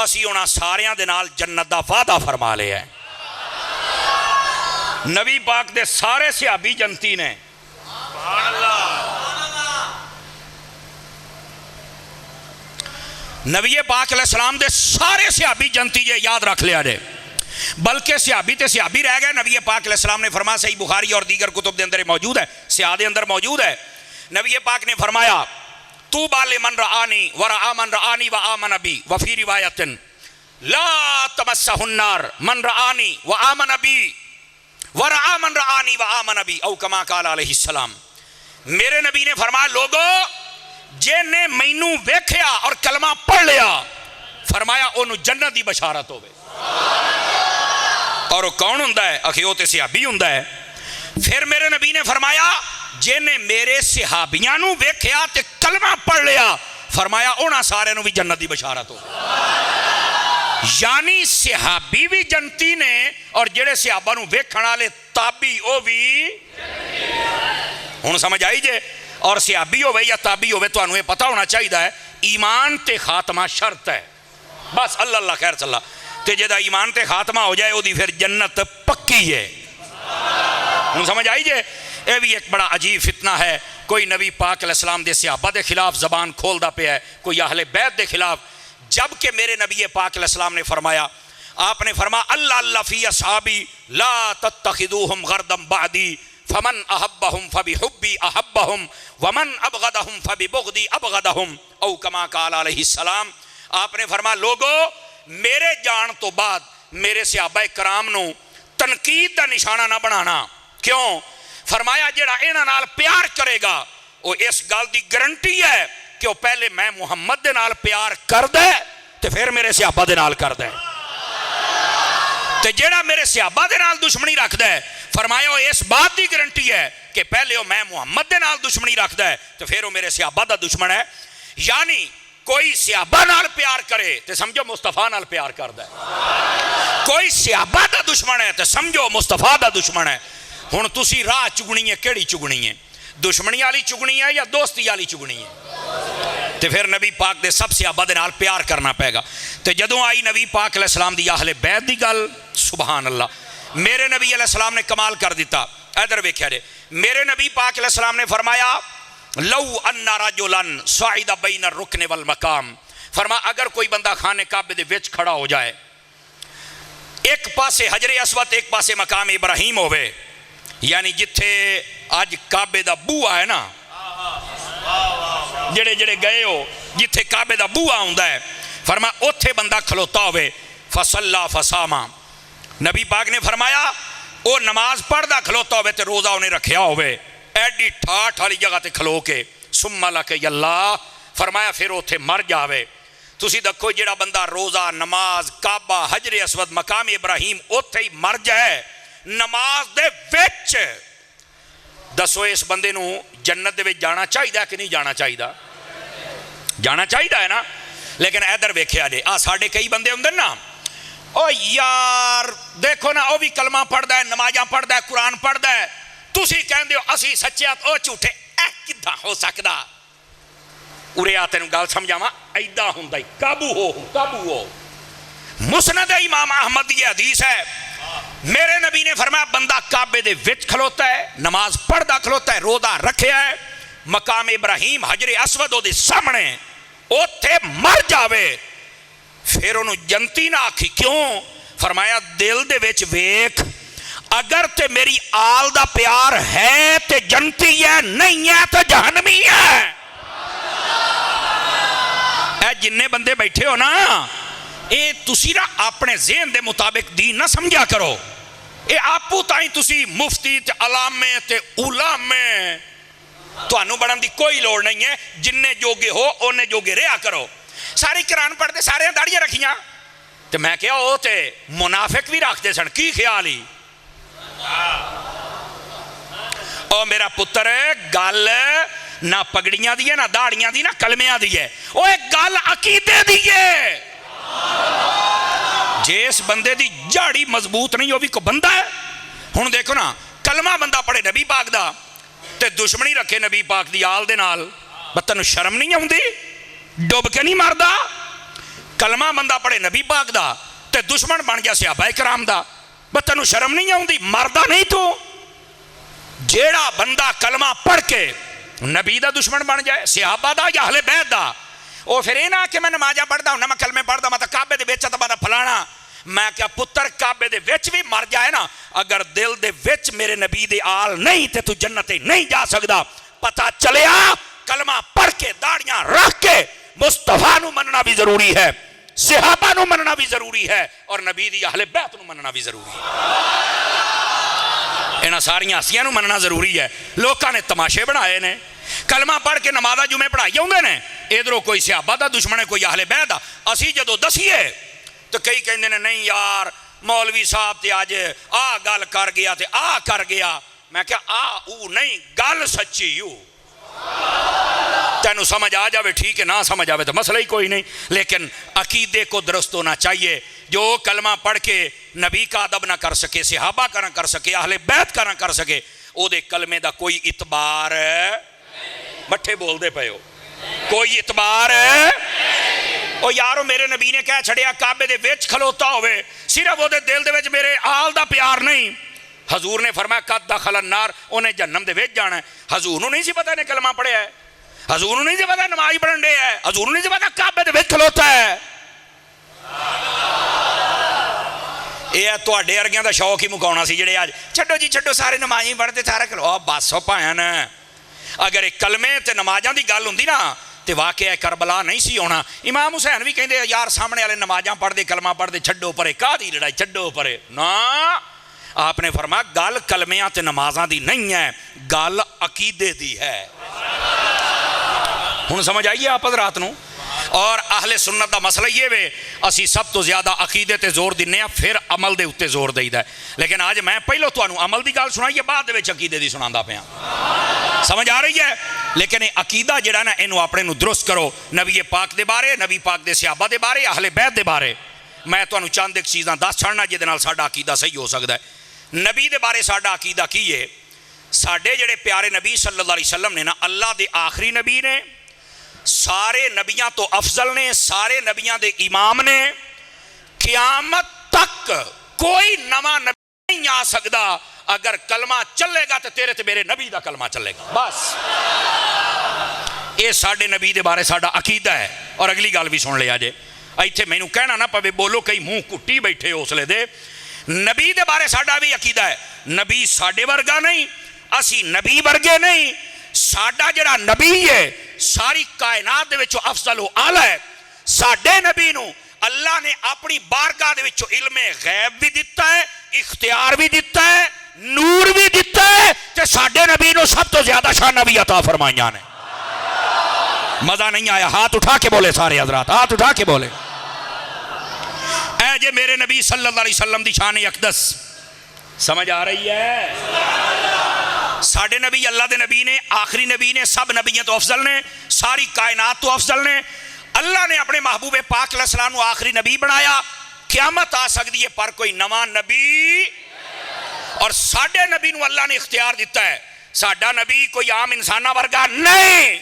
اسی انہاں ساریاں دے نال جنت دا وعدہ فرما لیا ہے. نبی پاک دے سارے صحابی جنتی نے. نبی پاک علیہ السلام دے سارے صحابی جنتی جے، یاد رکھ لیا جے. بلکہ صحابی تے صحابی رہ گئے. نبی پاک علیہ السلام نے فرمایا، صحیح بخاری اور دیگر کتب دے اندر موجود ہے، سیاہ دے اندر موجود ہے. نبی پاک نے فرمایا طوبی لمن رآنی ورآ من رآنی وآمن بی وفی روایت لا تمسہ النار من رآنی وآمن بی ورآ من رآنی وآمن بی او کما قال علیہ السلام. میرے نبی نے فرمایا لوگو جن نے مینوں ویکھیا اور کلمہ پڑھ لیا، فرمایا انہوں جنت دی بشارت ہوئے. اور وہ کون ہوندا ہے؟ اکھے وہ تے صحابی ہوندا ہے. پھر میرے نبی نے فرمایا جن نے میرے صحابیاں نوں ویکھیا تے کلمہ پڑھ لیا، فرمایا انہاں سارے نوں بھی جنت دی بشارت ہوئے. یعنی صحابی بھی جنتی نے اور جڑے صحابہ نوں ویکھن والے تابعی او بھی. ہن سمجھ آئی جے؟ اور صحابی ہوئے یا تابعی ہوئے تو انہوں یہ پتہ ہونا چاہیے ہے ایمان تے خاتمہ شرط ہے. بس اللہ اللہ خیر صلی اللہ تے جدہ ایمان تے خاتمہ ہو جائے وہ دی پھر جنت پکی ہے. ہن سمجھ آئی جے؟ یہ بھی ایک بڑا عجیب فتنہ ہے. کوئی نبی پاک علیہ السلام دے صحابہ دے خلاف زبان کھول دا پہ ہے، کوئی اہل بیت دے خلاف، جبکہ میرے نبی پاک علیہ السلام نے فرمایا، آپ نے فرمایا اللہ اللہ فی اصحابی لا تتخذوہم غردم بعدی فمن احبہم فبحبی احبہم ومن ابغدہم فببغدی ابغدہم او کما قال علیہ السلام. آپ نے فرمایا لوگو میرے جان تو بعد میرے صحابہ کرام نو تنقید دا نشانہ نہ بنانا. کیوں؟ فرمایا جڑا انہاں نال پیار کرے گا وہ اس گل دی گارنٹی ہے کہ وہ پہلے میں محمد دے نال پیار کر دے تے پھر میرے صحابہ دے نال کر دے. تے جڑا میرے صحابہ دے نال دشمنی رکھ دے، فرمایا وہ اس بات دی گارنٹی ہے کہ پہلے وہ میں محمد دے نال دشمنی رکھ دے تو پھر وہ میرے صحابہ دا دشمن ہے. یعنی کوئی صحابہ نال پیار کرے تو سمجھو مصطفیٰ نال پیار کر دے، کوئی صحابہ دا دشمن ہے تو سمجھو مصطفیٰ دا دشمن ہے. ہن تسی راہ چگنی ہے، کیڑی چگنی ہے؟ دشمنی والی چگنی ہے یا دوستی والی چگنی ہے؟ تے پھر نبی پاک دے سب صحابہ دے نال پیار کرنا پے گا. تے جدوں آئی نبی پاک علیہ السلام دی اہل بیت دی گل، سبحان اللہ، میرے نبی علیہ السلام نے کمال کر دیتا. ادھر ویکھیا جے، میرے نبی پاک علیہ السلام نے فرمایا لو ان رجلا صعد بین الرکن والمقام، فرمایا اگر کوئی بندہ خانے کعبے دے وچ کھڑا ہو جائے، ایک پاسے حجر اسود ایک پاسے مقام ابراہیم ہوئے، یعنی جتھے آج کعبے دا بوہا ہے نا، جڑے جڑے گئے ہو جتھے کعبے دا بوہا ہوندا ہے، فرمایا اوتھے بندہ کھلوتا ہوئے فصلا فصاما، نبی پاک نے فرمایا وہ نماز پڑھ دا کھلوتا ہوئے تے روزہ انہیں رکھیا ہوئے ایڈی ٹھاٹھ والی جگہ تے کھلو کے، ثم لکی اللہ، فرمایا پھر اوتھے مر جاوے. تسی دیکھو جڑا بندہ روزہ نماز کعبہ حجر اسود مقام ابراہیم اوتھے ہی مر جائے نماز دے وچ، دسو اس بندے نو جنت دے وچ جانا چاہیے کہ نہیں جانا چاہیے؟ جانا چاہیے ہے نا. لیکن ادھر ویکھیا جے آ ساڈے کئی بندے ہوندے نا، او یار دیکھو نا وہ بھی کلمہ پڑھدا ہے، نمازاں پڑھدا ہے، قرآن پڑھدا ہے، تسی کہندے ہو اسی سچے او جھوٹے، اے کداں ہو سکدا؟ اورے آ تینوں گل سمجھاواں، ایداں ہوندا ہی، قابو ہو. مسند امام احمد یہ حدیث ہے، میرے نبی نے فرمایا بندہ کعبے دے وچ کھلوتا ہے، نماز پڑھدا کھلوتا ہے، روزہ رکھیا ہے، مقام ابراہیم حجر اسود دے سامنے اوتھے مر جاوے، پھر انہوں جنتی نہ آکھی. کیوں؟ فرمایا دل دے وچ ویکھ، اگر تے میری آل دا پیار ہے تے جنتی ہے، نہیں ہے تو جہنمی ہے. اے جننے بندے بیٹھے ہو نا، اے تسی نا اپنے ذہن دے مطابق دین نہ سمجھا کرو. اے آپو تائیں تسی مفتی تے علامے تے علامے تو انہوں بڑھن دی کوئی لوڑ نہیں ہے. جننے جوگے ہو اونے جوگے رہا کرو. ساری قرآن پڑھتے سارے داڑیاں رکھیاں تو میں کہا وہ تے منافق بھی رکھتے سن، کی خیال ہی؟ او میرا پتر گل نہ پگڑیاں دی ہے نہ داڑیاں دی نہ کلمیاں دی ہے، وہ ایک گل عقیدے دی ہے. جس بندے دی جاڑی مضبوط نہیں ہو بھی کو بندہ ہے. ہن دیکھو نا کلمہ بندہ پڑھے نبی پاک دا تے دشمنی رکھے نبی پاک دی آل دے نال، بتنو شرم نہیں ہوندی؟ ڈوب کے نہیں ماردا؟ کلمہ بندہ پڑھے نبی پاک دا تے دشمن بن گیا صحابہ کرام دا، بس تینوں شرم نہیں آتی؟ مردا نہیں تو جیڑا بندہ کلمہ پڑھ کے نبی دا دشمن بن جائے، صحابہ دا یا اہل بیت دا، وہ پھر یہ نہ کہ میں نمازاں پڑھدا ہوں، میں کلمے پڑھدا، میں کعبے دے وچ تے میں فلانا، میں کیا پتر کعبے دے وچ بھی مر جائے نا، اگر دل دے وچ میرے نبی دے آل نہیں تے تو جنت نہیں جا سکدا۔ پتہ چلیا کلمہ پڑھ کے داڑیاں رکھ کے مصطفیٰ نو مننا بھی ضروری ہے، صحابہ نو مننا بھی ضروری ہے، اور نبی دی اہل بیت نو مننا بھی ضروری ہے۔ انہاں ساری ہستیاں نو مننا ضروری ہے۔ لوکاں نے تماشے بنائے نے، کلمہ پڑھ کے نمازاں جمعے پڑھائی ہوندے نے، ادھروں کوئی صحابہ دا دشمن ہے، کوئی اہل بیت دا۔ اسی جدو دسیے تو کئی کہندے نے نہیں یار مولوی صاحب تے اج آ گل کر گیا تے آ کر گیا، میں کہا او نہیں، گل سچی ہو، تینوں سمجھ آ جاوے ٹھیک ہے، نہ سمجھ آوے تو مسئلہ ہی کوئی نہیں، لیکن عقیدے کو درست ہونا چاہیے۔ جو کلمہ پڑھ کے نبی کا ادب نہ کر سکے، صحابہ کا نہ کر سکے، اہل بیت کا نہ کر سکے، او دے کلمے دا کوئی اعتبار مٹھے بول دے پئے ہو، کوئی اعتبار او یارو میرے نبی نے کہہ چھڑیا کعبے دے وچ کھلوتا ہوئے، صرف وہ دے دل دے وچ میرے آل دا پیار نہیں۔ حضور نے فرمایا قد دخل النار، انہیں جہنم دے وچ جانا ہے۔ حضور نو نہیں سی پتہ نے کلمہ پڑھیا ہے، حضور نو نہیں سی پتہ نماز پڑھن دے ہے، حضور نو نہیں سی پتہ کعبے دے وچ کھلوتا ہے۔ یہ تواڈے ورگیاں دا شوق ہی مکاونا سی جڑے اج چھڈو جی چھڈو سارے نماز ہی پڑھتے سارا کلو بس ہو پائن۔ اگر ایک کلمے تے نمازاں دی گل ہوندی نا تے واقعہ کربلا نہیں سی ہونا۔ امام حسین بھی کہندے یار سامنے والے نمازاں پڑھ دے کلمہ پڑھ دے چھڈو پرے کاہدی لڑائی چھڈو پرے، نا آپ نے فرمایا گل کلمیاں تے نمازاں دی نہیں ہے، گل عقیدے دی ہے۔ ہن سمجھ آئیے آپ حضرات نو؟ اور اہل سنت دا مسئلہ یہ وے اسی سب تو زیادہ عقیدے تے زور دینے ہیں، پھر عمل دے اتے زور دیدا ہے۔ لیکن آج میں پہلو تانوں عمل دی گل سنائیے، بعد دے وچ عقیدے دی سناندا پیاں، سمجھ آ رہی ہے؟ لیکن عقیدہ جڑا نا اینو اپنے نو درست کرو، نبی پاک دے بارے، نبی پاک دے صحابہ دے بارے، اہل بیت دے بارے۔ میں تانوں چند ایک چیزاں دس چھڑنا جے دے نال ساڈا عقیدہ صحیح ہو سکدا ہے۔ نبی دے بارے ساڈا عقیدہ کی ہے؟ ساڈے جڑے پیارے نبی صلی اللہ علیہ وسلم نے نا اللہ دے آخری نبی نے، سارے نبیاں تو افضل نے، سارے نبیاں دے امام نے، قیامت تک کوئی نواں نبی نہیں آ سکدا اگر کلمہ چلے گا تو تیرے تے میرے نبی دا کلمہ چلے گا، بس یہ ساڈے نبی دے بارے ساڈا عقیدہ ہے۔ اور اگلی گل بھی سن لیا جے، ایتھے مینوں کہنا نہ پوے بولو کئی منہ کٹی بیٹھے حوصلے دے، نبی دے بارے ساڈا بھی عقیدہ ہے، نبی ساڈے ورگا نہیں، اسی نبی ورگے نہیں، ساڈا جڑا نبی ہے ساری کائنات دے وچوں افضل و اعلی ہے۔ ساڈے نبی نو اللہ نے اپنی بارگاہ دے وچوں علم غیب بھی دیتا ہے، اختیار بھی دیتا ہے، نور بھی دیتا ہے، تے ساڈے نبی نو سب تو زیادہ شان نبی عطا فرمائیاں نے۔ مزہ نہیں آیا؟ ہاتھ اٹھا کے بولے سارے حضرات، ہاتھ اٹھا کے بولے اے جے میرے نبی صلی اللہ علیہ وسلم دی شان اقدس سمجھ آ رہی ہے؟ ساڑھے نبی اللہ دے نبی نے، آخری نبی نے، سب نبیوں تو افضل نے، ساری کائنات تو افضل نے۔ اللہ نے اپنے محبوب پاک علیہ السلام کو آخری نبی بنایا، قیامت آ سکتی ہے پر کوئی نواں نبی، اور ساڑھے نبی نو اللہ نے اختیار دیتا ہے، ساڑھا نبی کوئی عام انسانہ ورگا نہیں،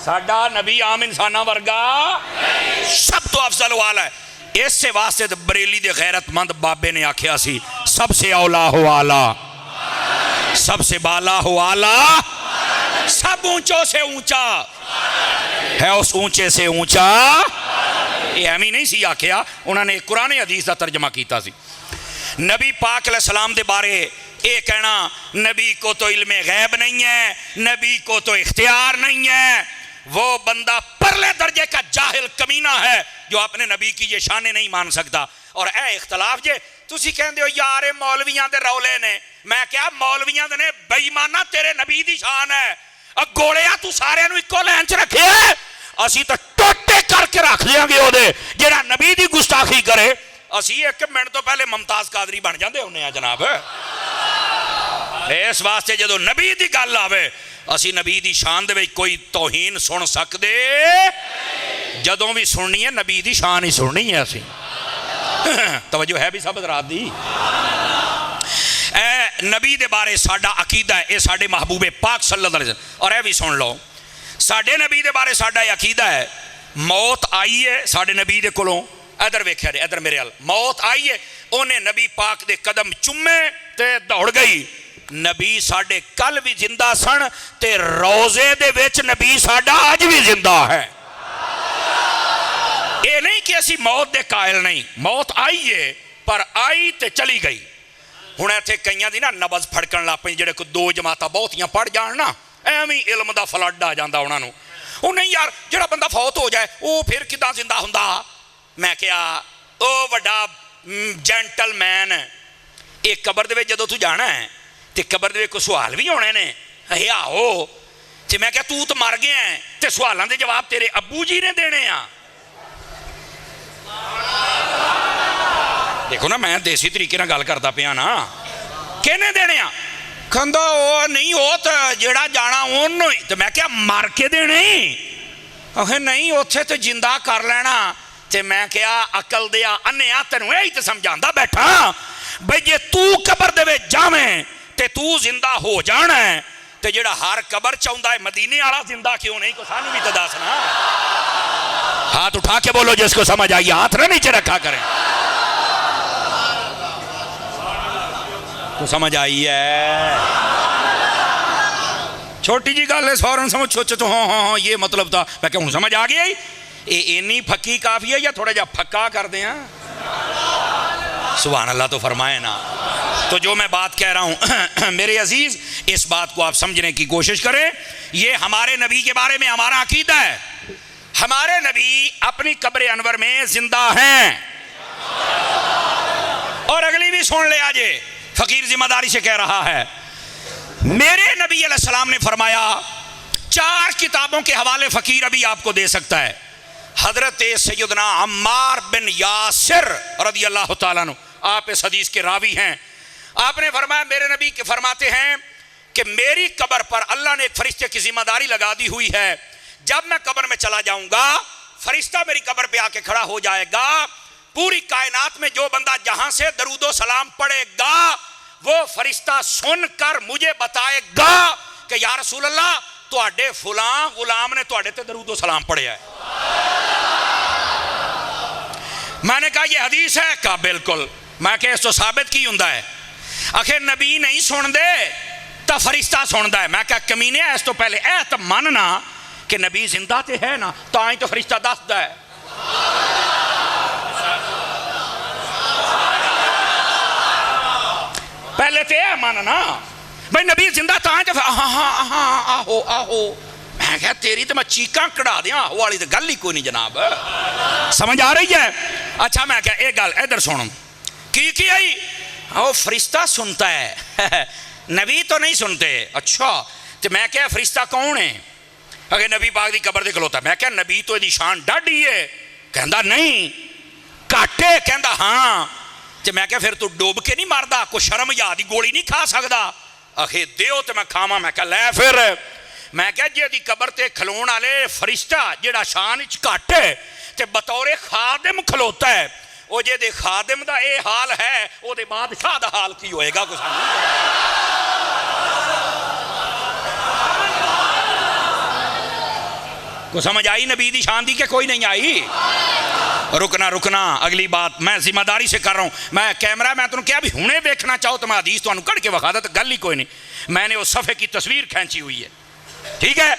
ساڑھا نبی عام انسانہ ورگا سب تو افضل والا ہے۔ اس سے واسطے بریلی دے غیرت مند بابے نے آکھیا سی سب سے اولا ہو آلہ، سب سے بالا ہو آلہ، سب اونچوں سے اونچا ہے، اس اونچے سے اونچا۔ یہ ہمیں نہیں سی آکھیا، انہوں نے قرآن حدیث کا ترجمہ کیتا سی۔ نبی پاک علیہ السلام دے بارے اے کہنا نبی کو تو علم غیب نہیں ہے، نبی کو تو اختیار نہیں ہے، وہ بندہ پرلے درجے کا جاہل کمینہ ہے جو اپنے نبی کی یہ شانیں نہیں مان سکتا۔ اور اے اختلاف جے تسی کہندے ہو یار مولویاں دے رولے نے، میں کیا مولویاں دے نے بے ایمانہ تیرے نبی دی شان ہے، گوڑیا تو سارے نو اکو لین چ رکھے ہے، اسی تو ٹوٹے کر کے رکھ دیاں گے ہو دے جیڑا نبی دی گستاخی کرے، اسی ایک منٹ تو پہلے ممتاز قادری بن جاندے ہونے ہیں جناب۔ اس واسطے جدو نبی دی گل آوے اسی نبی دی شان دے کوئی توہین سن سکدے، جدوں بھی سننی ہے نبی دی شان ہی سننی ہے اسی۔ توجہ ہے بھی سب حضرات دی؟ اے نبی دے بارے ساڈا عقیدہ ہے، اے ساڈے محبوب پاک صلی اللہ علیہ وسلم۔ اور اے بھی سن لو ساڈے نبی دے بارے ساڈا عقیدہ ہے، موت آئی ہے ساڈے نبی دے کولوں، ادھر ویکھیا جی ادھر میرے ال موت آئی ہے انہیں نبی پاک دے قدم چومے تے دوڑ گئی نبی ساڈے کل بھی زندہ سن تے روزے دے وچ نبی ساڈا آج بھی زندہ ہے یہ نہیں کہ اسی موت دے قائل نہیں موت آئی ہے پر آئی تے چلی گئی ہن ایتھے کئیاں دی نا نبض پھڑکن لگ پئی جڑے کو دو جماعتاں بہتیاں پڑھ جان نا ایویں علم دا فلڈ آ جاندا انہاں نوں وہ نہیں یار جڑا بندہ فوت ہو جائے وہ پھر کداں زندہ ہوندا میں کہیا او وڈا جینٹل مین ایک قبر دے وچ جدوں تو جانا ہے تے قبر دے کوئی سوال بھی ہونے نے اے آو تے میں کہیا تو مر گیا ہے تے سوالاں دے جواب تیرے ابو جی نے دینے آ دیکھو نا میں دیسی طریقے نال گل کردا پیا نا کہنے دینے آ کھندا او نہیں ہو تے جڑا جانا اونوں ہی تے میں کہیا مر کے دینے اکھے نہیں اوتھے تے زندہ کر لینا تے میں کہیا عقل دیا انیا تینوں یہی تے سمجھاندا بیٹھا بھئی جے تو قبر دے وچ جاویں تے تو زندہ ہو جانا ہے تے جڑا ہر قبر چاہندا ہے مدینے والا زندہ کیوں نہیں کو سانو بھی تے دسنا ہاتھ اٹھا کے بولو جس کو سمجھ آئی ہاتھ نہ نیچے رکھا کریں تو سمجھ آئی ہے چھوٹی جی گل ہے فوراً سمجھ سوچے تو ہاں یہ مطلب تھا میں کہوں سمجھ آ گیا اینی پھکی کافی ہے یا تھوڑا جا پھکا کر دیں سبحان اللہ تو فرمائے نا تو جو میں بات کہہ رہا ہوں میرے عزیز اس بات کو آپ سمجھنے کی کوشش کریں یہ ہمارے نبی کے بارے میں ہمارا عقیدہ ہے ہمارے نبی اپنی قبر انور میں زندہ ہیں اور اگلی بھی سن لے آجے فقیر ذمہ داری سے کہہ رہا ہے میرے نبی علیہ السلام نے فرمایا 4 کتابوں کے حوالے فقیر ابھی آپ کو دے سکتا ہے حضرت سیدنا عمار بن یاسر رضی اللہ تعالیٰ عنہ آپ اس حدیث کے راوی ہیں آپ نے فرمایا میرے نبی کے فرماتے ہیں کہ میری قبر پر اللہ نے ایک فرشتے کی ذمہ داری لگا دی ہوئی ہے جب میں قبر میں چلا جاؤں گا فرشتہ میری قبر پہ آ کے کھڑا ہو جائے گا پوری کائنات میں جو بندہ جہاں سے درود و سلام پڑھے گا وہ فرشتہ سن کر مجھے بتائے گا کہ یا رسول اللہ تواڈے فلاں غلام نے تواڈے تے درود و سلام پڑھے ہے میں نے کہا یہ حدیث ہے کہا بالکل میں کہ اس تو ثابت کی ہوندا ہے آخر نبی نہیں سن دے تا فرشتہ سن دا ہے میں کہا کمینے اس تو پہلے اے تو مننا کہ نبی زندہ تے ہے نا تا ہی تو فرشتہ دس دا ہے پہلے تے ہے ماننا بھئی نبی زندہ تا ہی تو آہو میں کہا تیری تو میں چیکاں کڑا دیا آہو والی تو گل ہی کوئی نہیں جناب سمجھ آ رہی ہے اچھا میں کہا ایک گل ادھر سنوں کی آئی وہ فرشتہ سنتا ہے نبی تو نہیں سنتے اچھا تو میں کہا فرشتہ کون ہے اگر نبی پاک دی قبر دے کھلوتا میں کہا نبی تو دی شان ڈاڈی ہے کہندا نہیں کاٹے کہندا ہاں تو میں کہا پھر تو ڈوب کے نہیں ماردا کوئی شرم یادی گولی نہیں کھا سکدا اخے دیو تو میں کھاواں میں کہا لے پھر میں کہا جے دی قبر تے کھلون والے فرشتہ جڑا شان وچ گھٹ ہے تے بطور خادم کھلوتا ہے وہ جے دے خادم دا اے حال ہے وہ دے بادشاہ دا حال کی ہوئے گا کچھ کو سمجھ آئی نبی دی شان دی کہ کوئی نہیں آئی رکنا اگلی بات میں ذمہ داری سے کر رہا ہوں میں کیمرہ میں تمہیں کیا بھی ہونے دیکھنا چاہو تو میں حدیث تو انہوں کڑ کے وقا دا تو گل ہی کوئی نہیں میں نے اس صفحے کی تصویر کھینچی ہوئی ہے ٹھیک ہے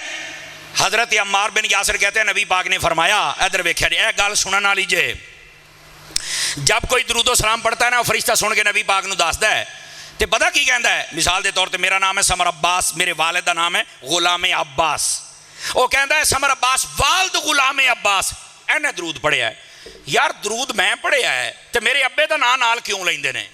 حضرت عمار بن یاسر کہتے ہیں نبی پاک نے فرمایا ادھر ویکھیا جی اے گل سننا لیجئے جب کوئی درود و سلام پڑھتا ہے نا فرشتہ سن کے نبی پاک نو دسدا ہے تے پتہ کی کہندا ہے مثال دے طور تے میرا نام ہے سمر عباس میرے والد دا نام ہے غلام عباس وہ کہندا ہے سمر عباس والد غلام عباس اینے درود پڑھیا ہے یار درود میں پڑھیا ہے تے میرے ابے دا نام نال کیوں لیندے نے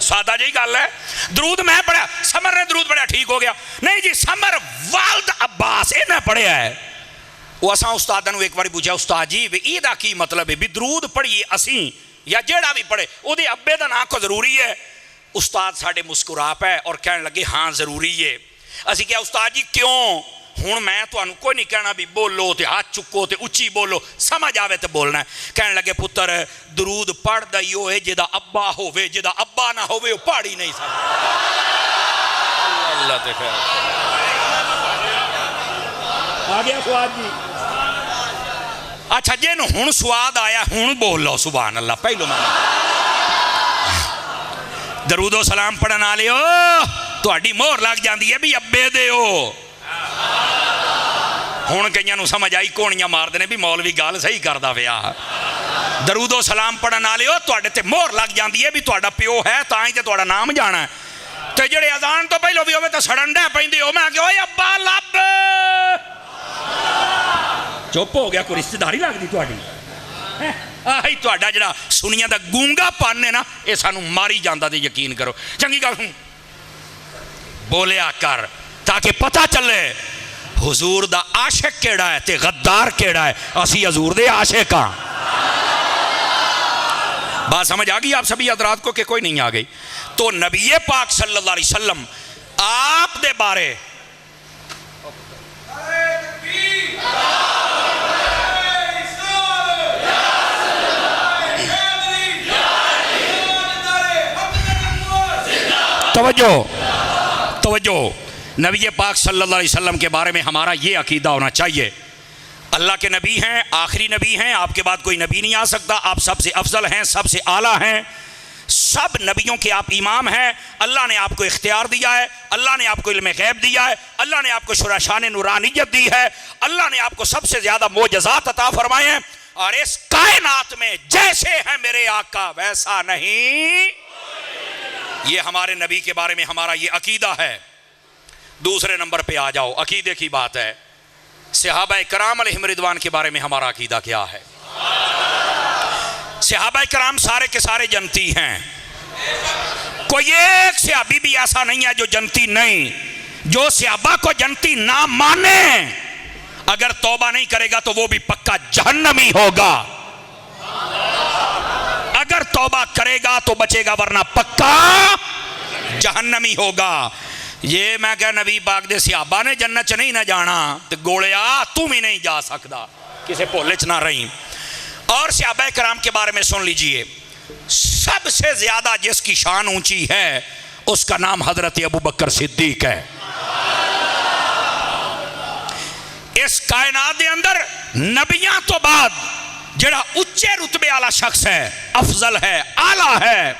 سادہ جی گل ہے درود میں پڑھیا سمر نے درود پڑھیا ٹھیک ہو گیا نہیں جی سمر والد عباس اینے پڑھیا ہے وہ اساں استاداں نو ایک بار پوچھا استاد جی یہ دا کی مطلب ہے بھی درود پڑھیے اسیں یا جیڑا بھی پڑھے او دے ابے دا نام کو ضروری ہے استاد ساڈے مسکرا پے اور کہنے لگے ہاں ضروری ہے اسی کیا استاد جی کیوں ہوں میں تانوں کوئی نہیں کہنا بھی بولو تے ہاتھ چکو تے اچھی بولو سمجھ آوے تے بولنا ہے کہنے لگے پتر درود پڑھ دا ہی ہوئے جدا ابا ہوئے جدا ابا نہ ہوئے وہ پڑھ ہی نہیں سکتا اللہ تے خیر آ گیا سواد جی اچھا جن ہن سواد آیا ہن بول لو سبحان اللہ. پہلو میں درود و سلام پڑھن والے ہو تہاڈی مہر لگ جاندی ہے بھی ابے دے ہو. ہن کئیاں نوں سمجھ آئی کونیاں ماردے نے بھی مولوی گل صحیح کردا پیا. درود و سلام پڑھن والے ہو تہاڈے تے مہر لگ جاندی ہے بھی تہاڈا پیو ہے تاں ہی تے تہاڈا نام جانا ہے. تے جڑے اذان تو پہلو بھی ہوے تے سڑن ڈے پیندے ہو میں کہ اوئے ابا لب چپ ہو گیا. کوئی رشتہ داری لگدی تہاڈی آہی تہاڈا جڑا سنیاں دا گونگا پن ہے نا اے سانوں ماری جاندا تے یقین کرو. چنگی گل بولیا کر تاکہ پتہ چلے حضور دا عاشق کیڑا ہے تے غدار کیڑا ہے. اسی حضور دے عاشق ہاں. بات سمجھ آ گئی آپ سبھی حضرات کو کہ کوئی نہیں آ گئی؟ تو نبی پاک صلی اللہ علیہ وسلم آپ دے بارے توجہ نبی پاک صلی اللہ علیہ وسلم کے بارے میں ہمارا یہ عقیدہ ہونا چاہیے اللہ کے نبی ہیں، آخری نبی ہیں، آپ کے بعد کوئی نبی نہیں آ سکتا، آپ سب سے افضل ہیں، سب سے اعلیٰ ہیں، سب نبیوں کے آپ امام ہیں. اللہ نے آپ کو اختیار دیا ہے، اللہ نے آپ کو علم غیب دیا ہے، اللہ نے آپ کو شان نورانیت دی ہے، اللہ نے آپ کو سب سے زیادہ معجزات عطا فرمائے ہیں. اور اس کائنات میں جیسے ہیں میرے آقا ویسا نہیں. یہ ہمارے نبی کے بارے میں ہمارا یہ عقیدہ ہے. دوسرے نمبر پہ آ جاؤ، عقیدے کی بات ہے. صحابہ کرام علیہم رضوان کے بارے میں ہمارا عقیدہ کیا ہے؟ صحابہ کرام سارے کے سارے جنتی ہیں. کوئی ایک صحابی بھی ایسا نہیں ہے جو جنتی نہیں. جو صحابہ کو جنتی نہ مانے اگر توبہ نہیں کرے گا تو وہ بھی پکا جہنمی ہوگا. اگر توبہ کرے گا تو بچے گا ورنہ پکا جہنمی ہوگا. یہ میں کہ نبی پاک دے صحابہ نے جنت چ نہیں نہ جانا تو گوڑیا تم ہی نہیں جا سکتا، کسے پولچ نہ رہی. اور صحابہ کرام کے بارے میں سن لیجئے، سب سے زیادہ جس کی شان اونچی ہے اس کا نام حضرت ابو بکر صدیق ہے. اس کائنات دے اندر نبیاں تو بعد جڑا اچھے رتبے والا شخص ہے، افضل ہے، اعلیٰ ہے،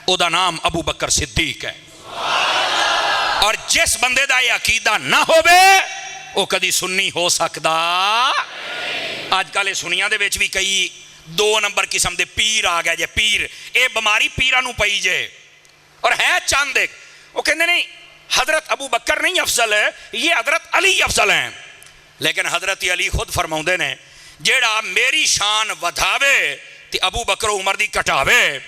او دا نام ابو بکر صدیق ہے. اور جس بندے دا یہ عقیدہ نہ ہوئے وہ کدی سنی ہو سکتا. آج کل سنیاں دے بیچ بھی کئی دو نمبر قسم دے پیر آ گئے جے. پیر اے بماری پیرہ نو پئی جے اور ہے چاند ایک وہ کہندے نہیں حضرت ابو بکر نہیں افضل ہے، یہ حضرت علی افضل ہیں. لیکن حضرت علی خود فرماؤندے نے جیڑا میری شان ودھاوے تے ابو بکر عمر دی کٹاوے.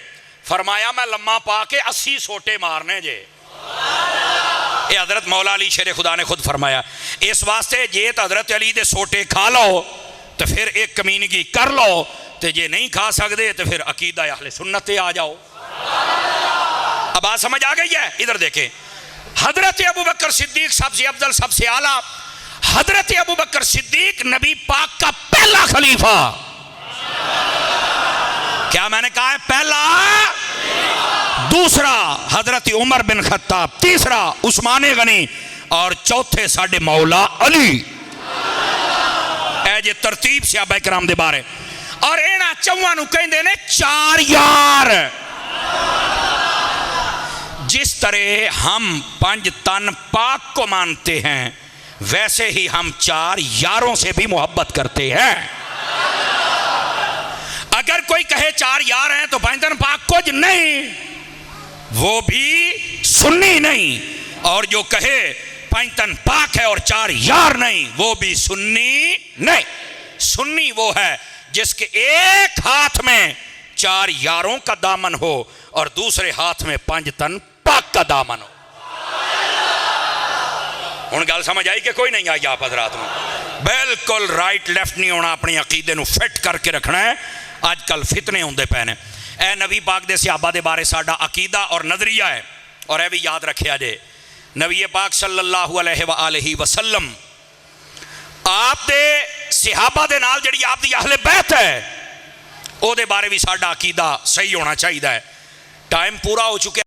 فرمایا میں لمحہ پا کے 80 سوٹے مارنے جے. اے حضرت مولا علی شیر خدا نے خود فرمایا. اس واسطے جے تو حضرت علی دے سوٹے کھا لو تو پھر ایک کمینگی کر لو، تو جے نہیں کھا سکتے تو پھر عقیدہ اہل سنت آ جاؤ. اب بات سمجھ آ گئی ہے؟ ادھر دیکھیں حضرت ابو بکر صدیق سب سے افضل، سب سے اعلیٰ. حضرت ابو بکر صدیق نبی پاک کا پہلا خلیفہ. کیا میں نے کہا ہے؟ پہلا. دوسرا حضرت عمر بن خطاب، تیسرا عثمان غنی اور چوتھے ساڈے مولا علی. اے جے ترتیب صحابہ کرام دے بارے. اور اینا چواں نو کہندے نے چار یار. جس طرح ہم 5 تن پاک کو مانتے ہیں ویسے ہی ہم 4 یاروں سے بھی محبت کرتے ہیں. اگر کوئی کہے 4 یار ہیں تو 5 تن پاک کچھ نہیں، وہ بھی سنی نہیں. اور جو کہے 5 تن پاک ہے اور 4 یار نہیں وہ بھی سنی نہیں. سنی وہ ہے جس کے ایک ہاتھ میں 4 یاروں کا دامن ہو اور دوسرے ہاتھ میں 5 تن پاک کا دامن ہو. ہن گل سمجھ آئی کہ کوئی نہیں آئی آپ حضرات میں؟ بالکل رائٹ لیفٹ نہیں ہونا، اپنی عقیدے نو فٹ کر کے رکھنا ہے. آج کل فتنے ہوندے پے نے. اے نبی پاک دے صحابہ دے بارے ساڈا عقیدہ اور نظریہ ہے. اور اے بھی یاد رکھیا جے نبی پاک صلی اللہ علیہ وآلہ وسلم آپ دے صحابہ دے نال جڑی آپ دی اہل بیت ہے او دے بارے بھی ساڈا عقیدہ صحیح ہونا چاہیے. ٹائم پورا ہو چکے.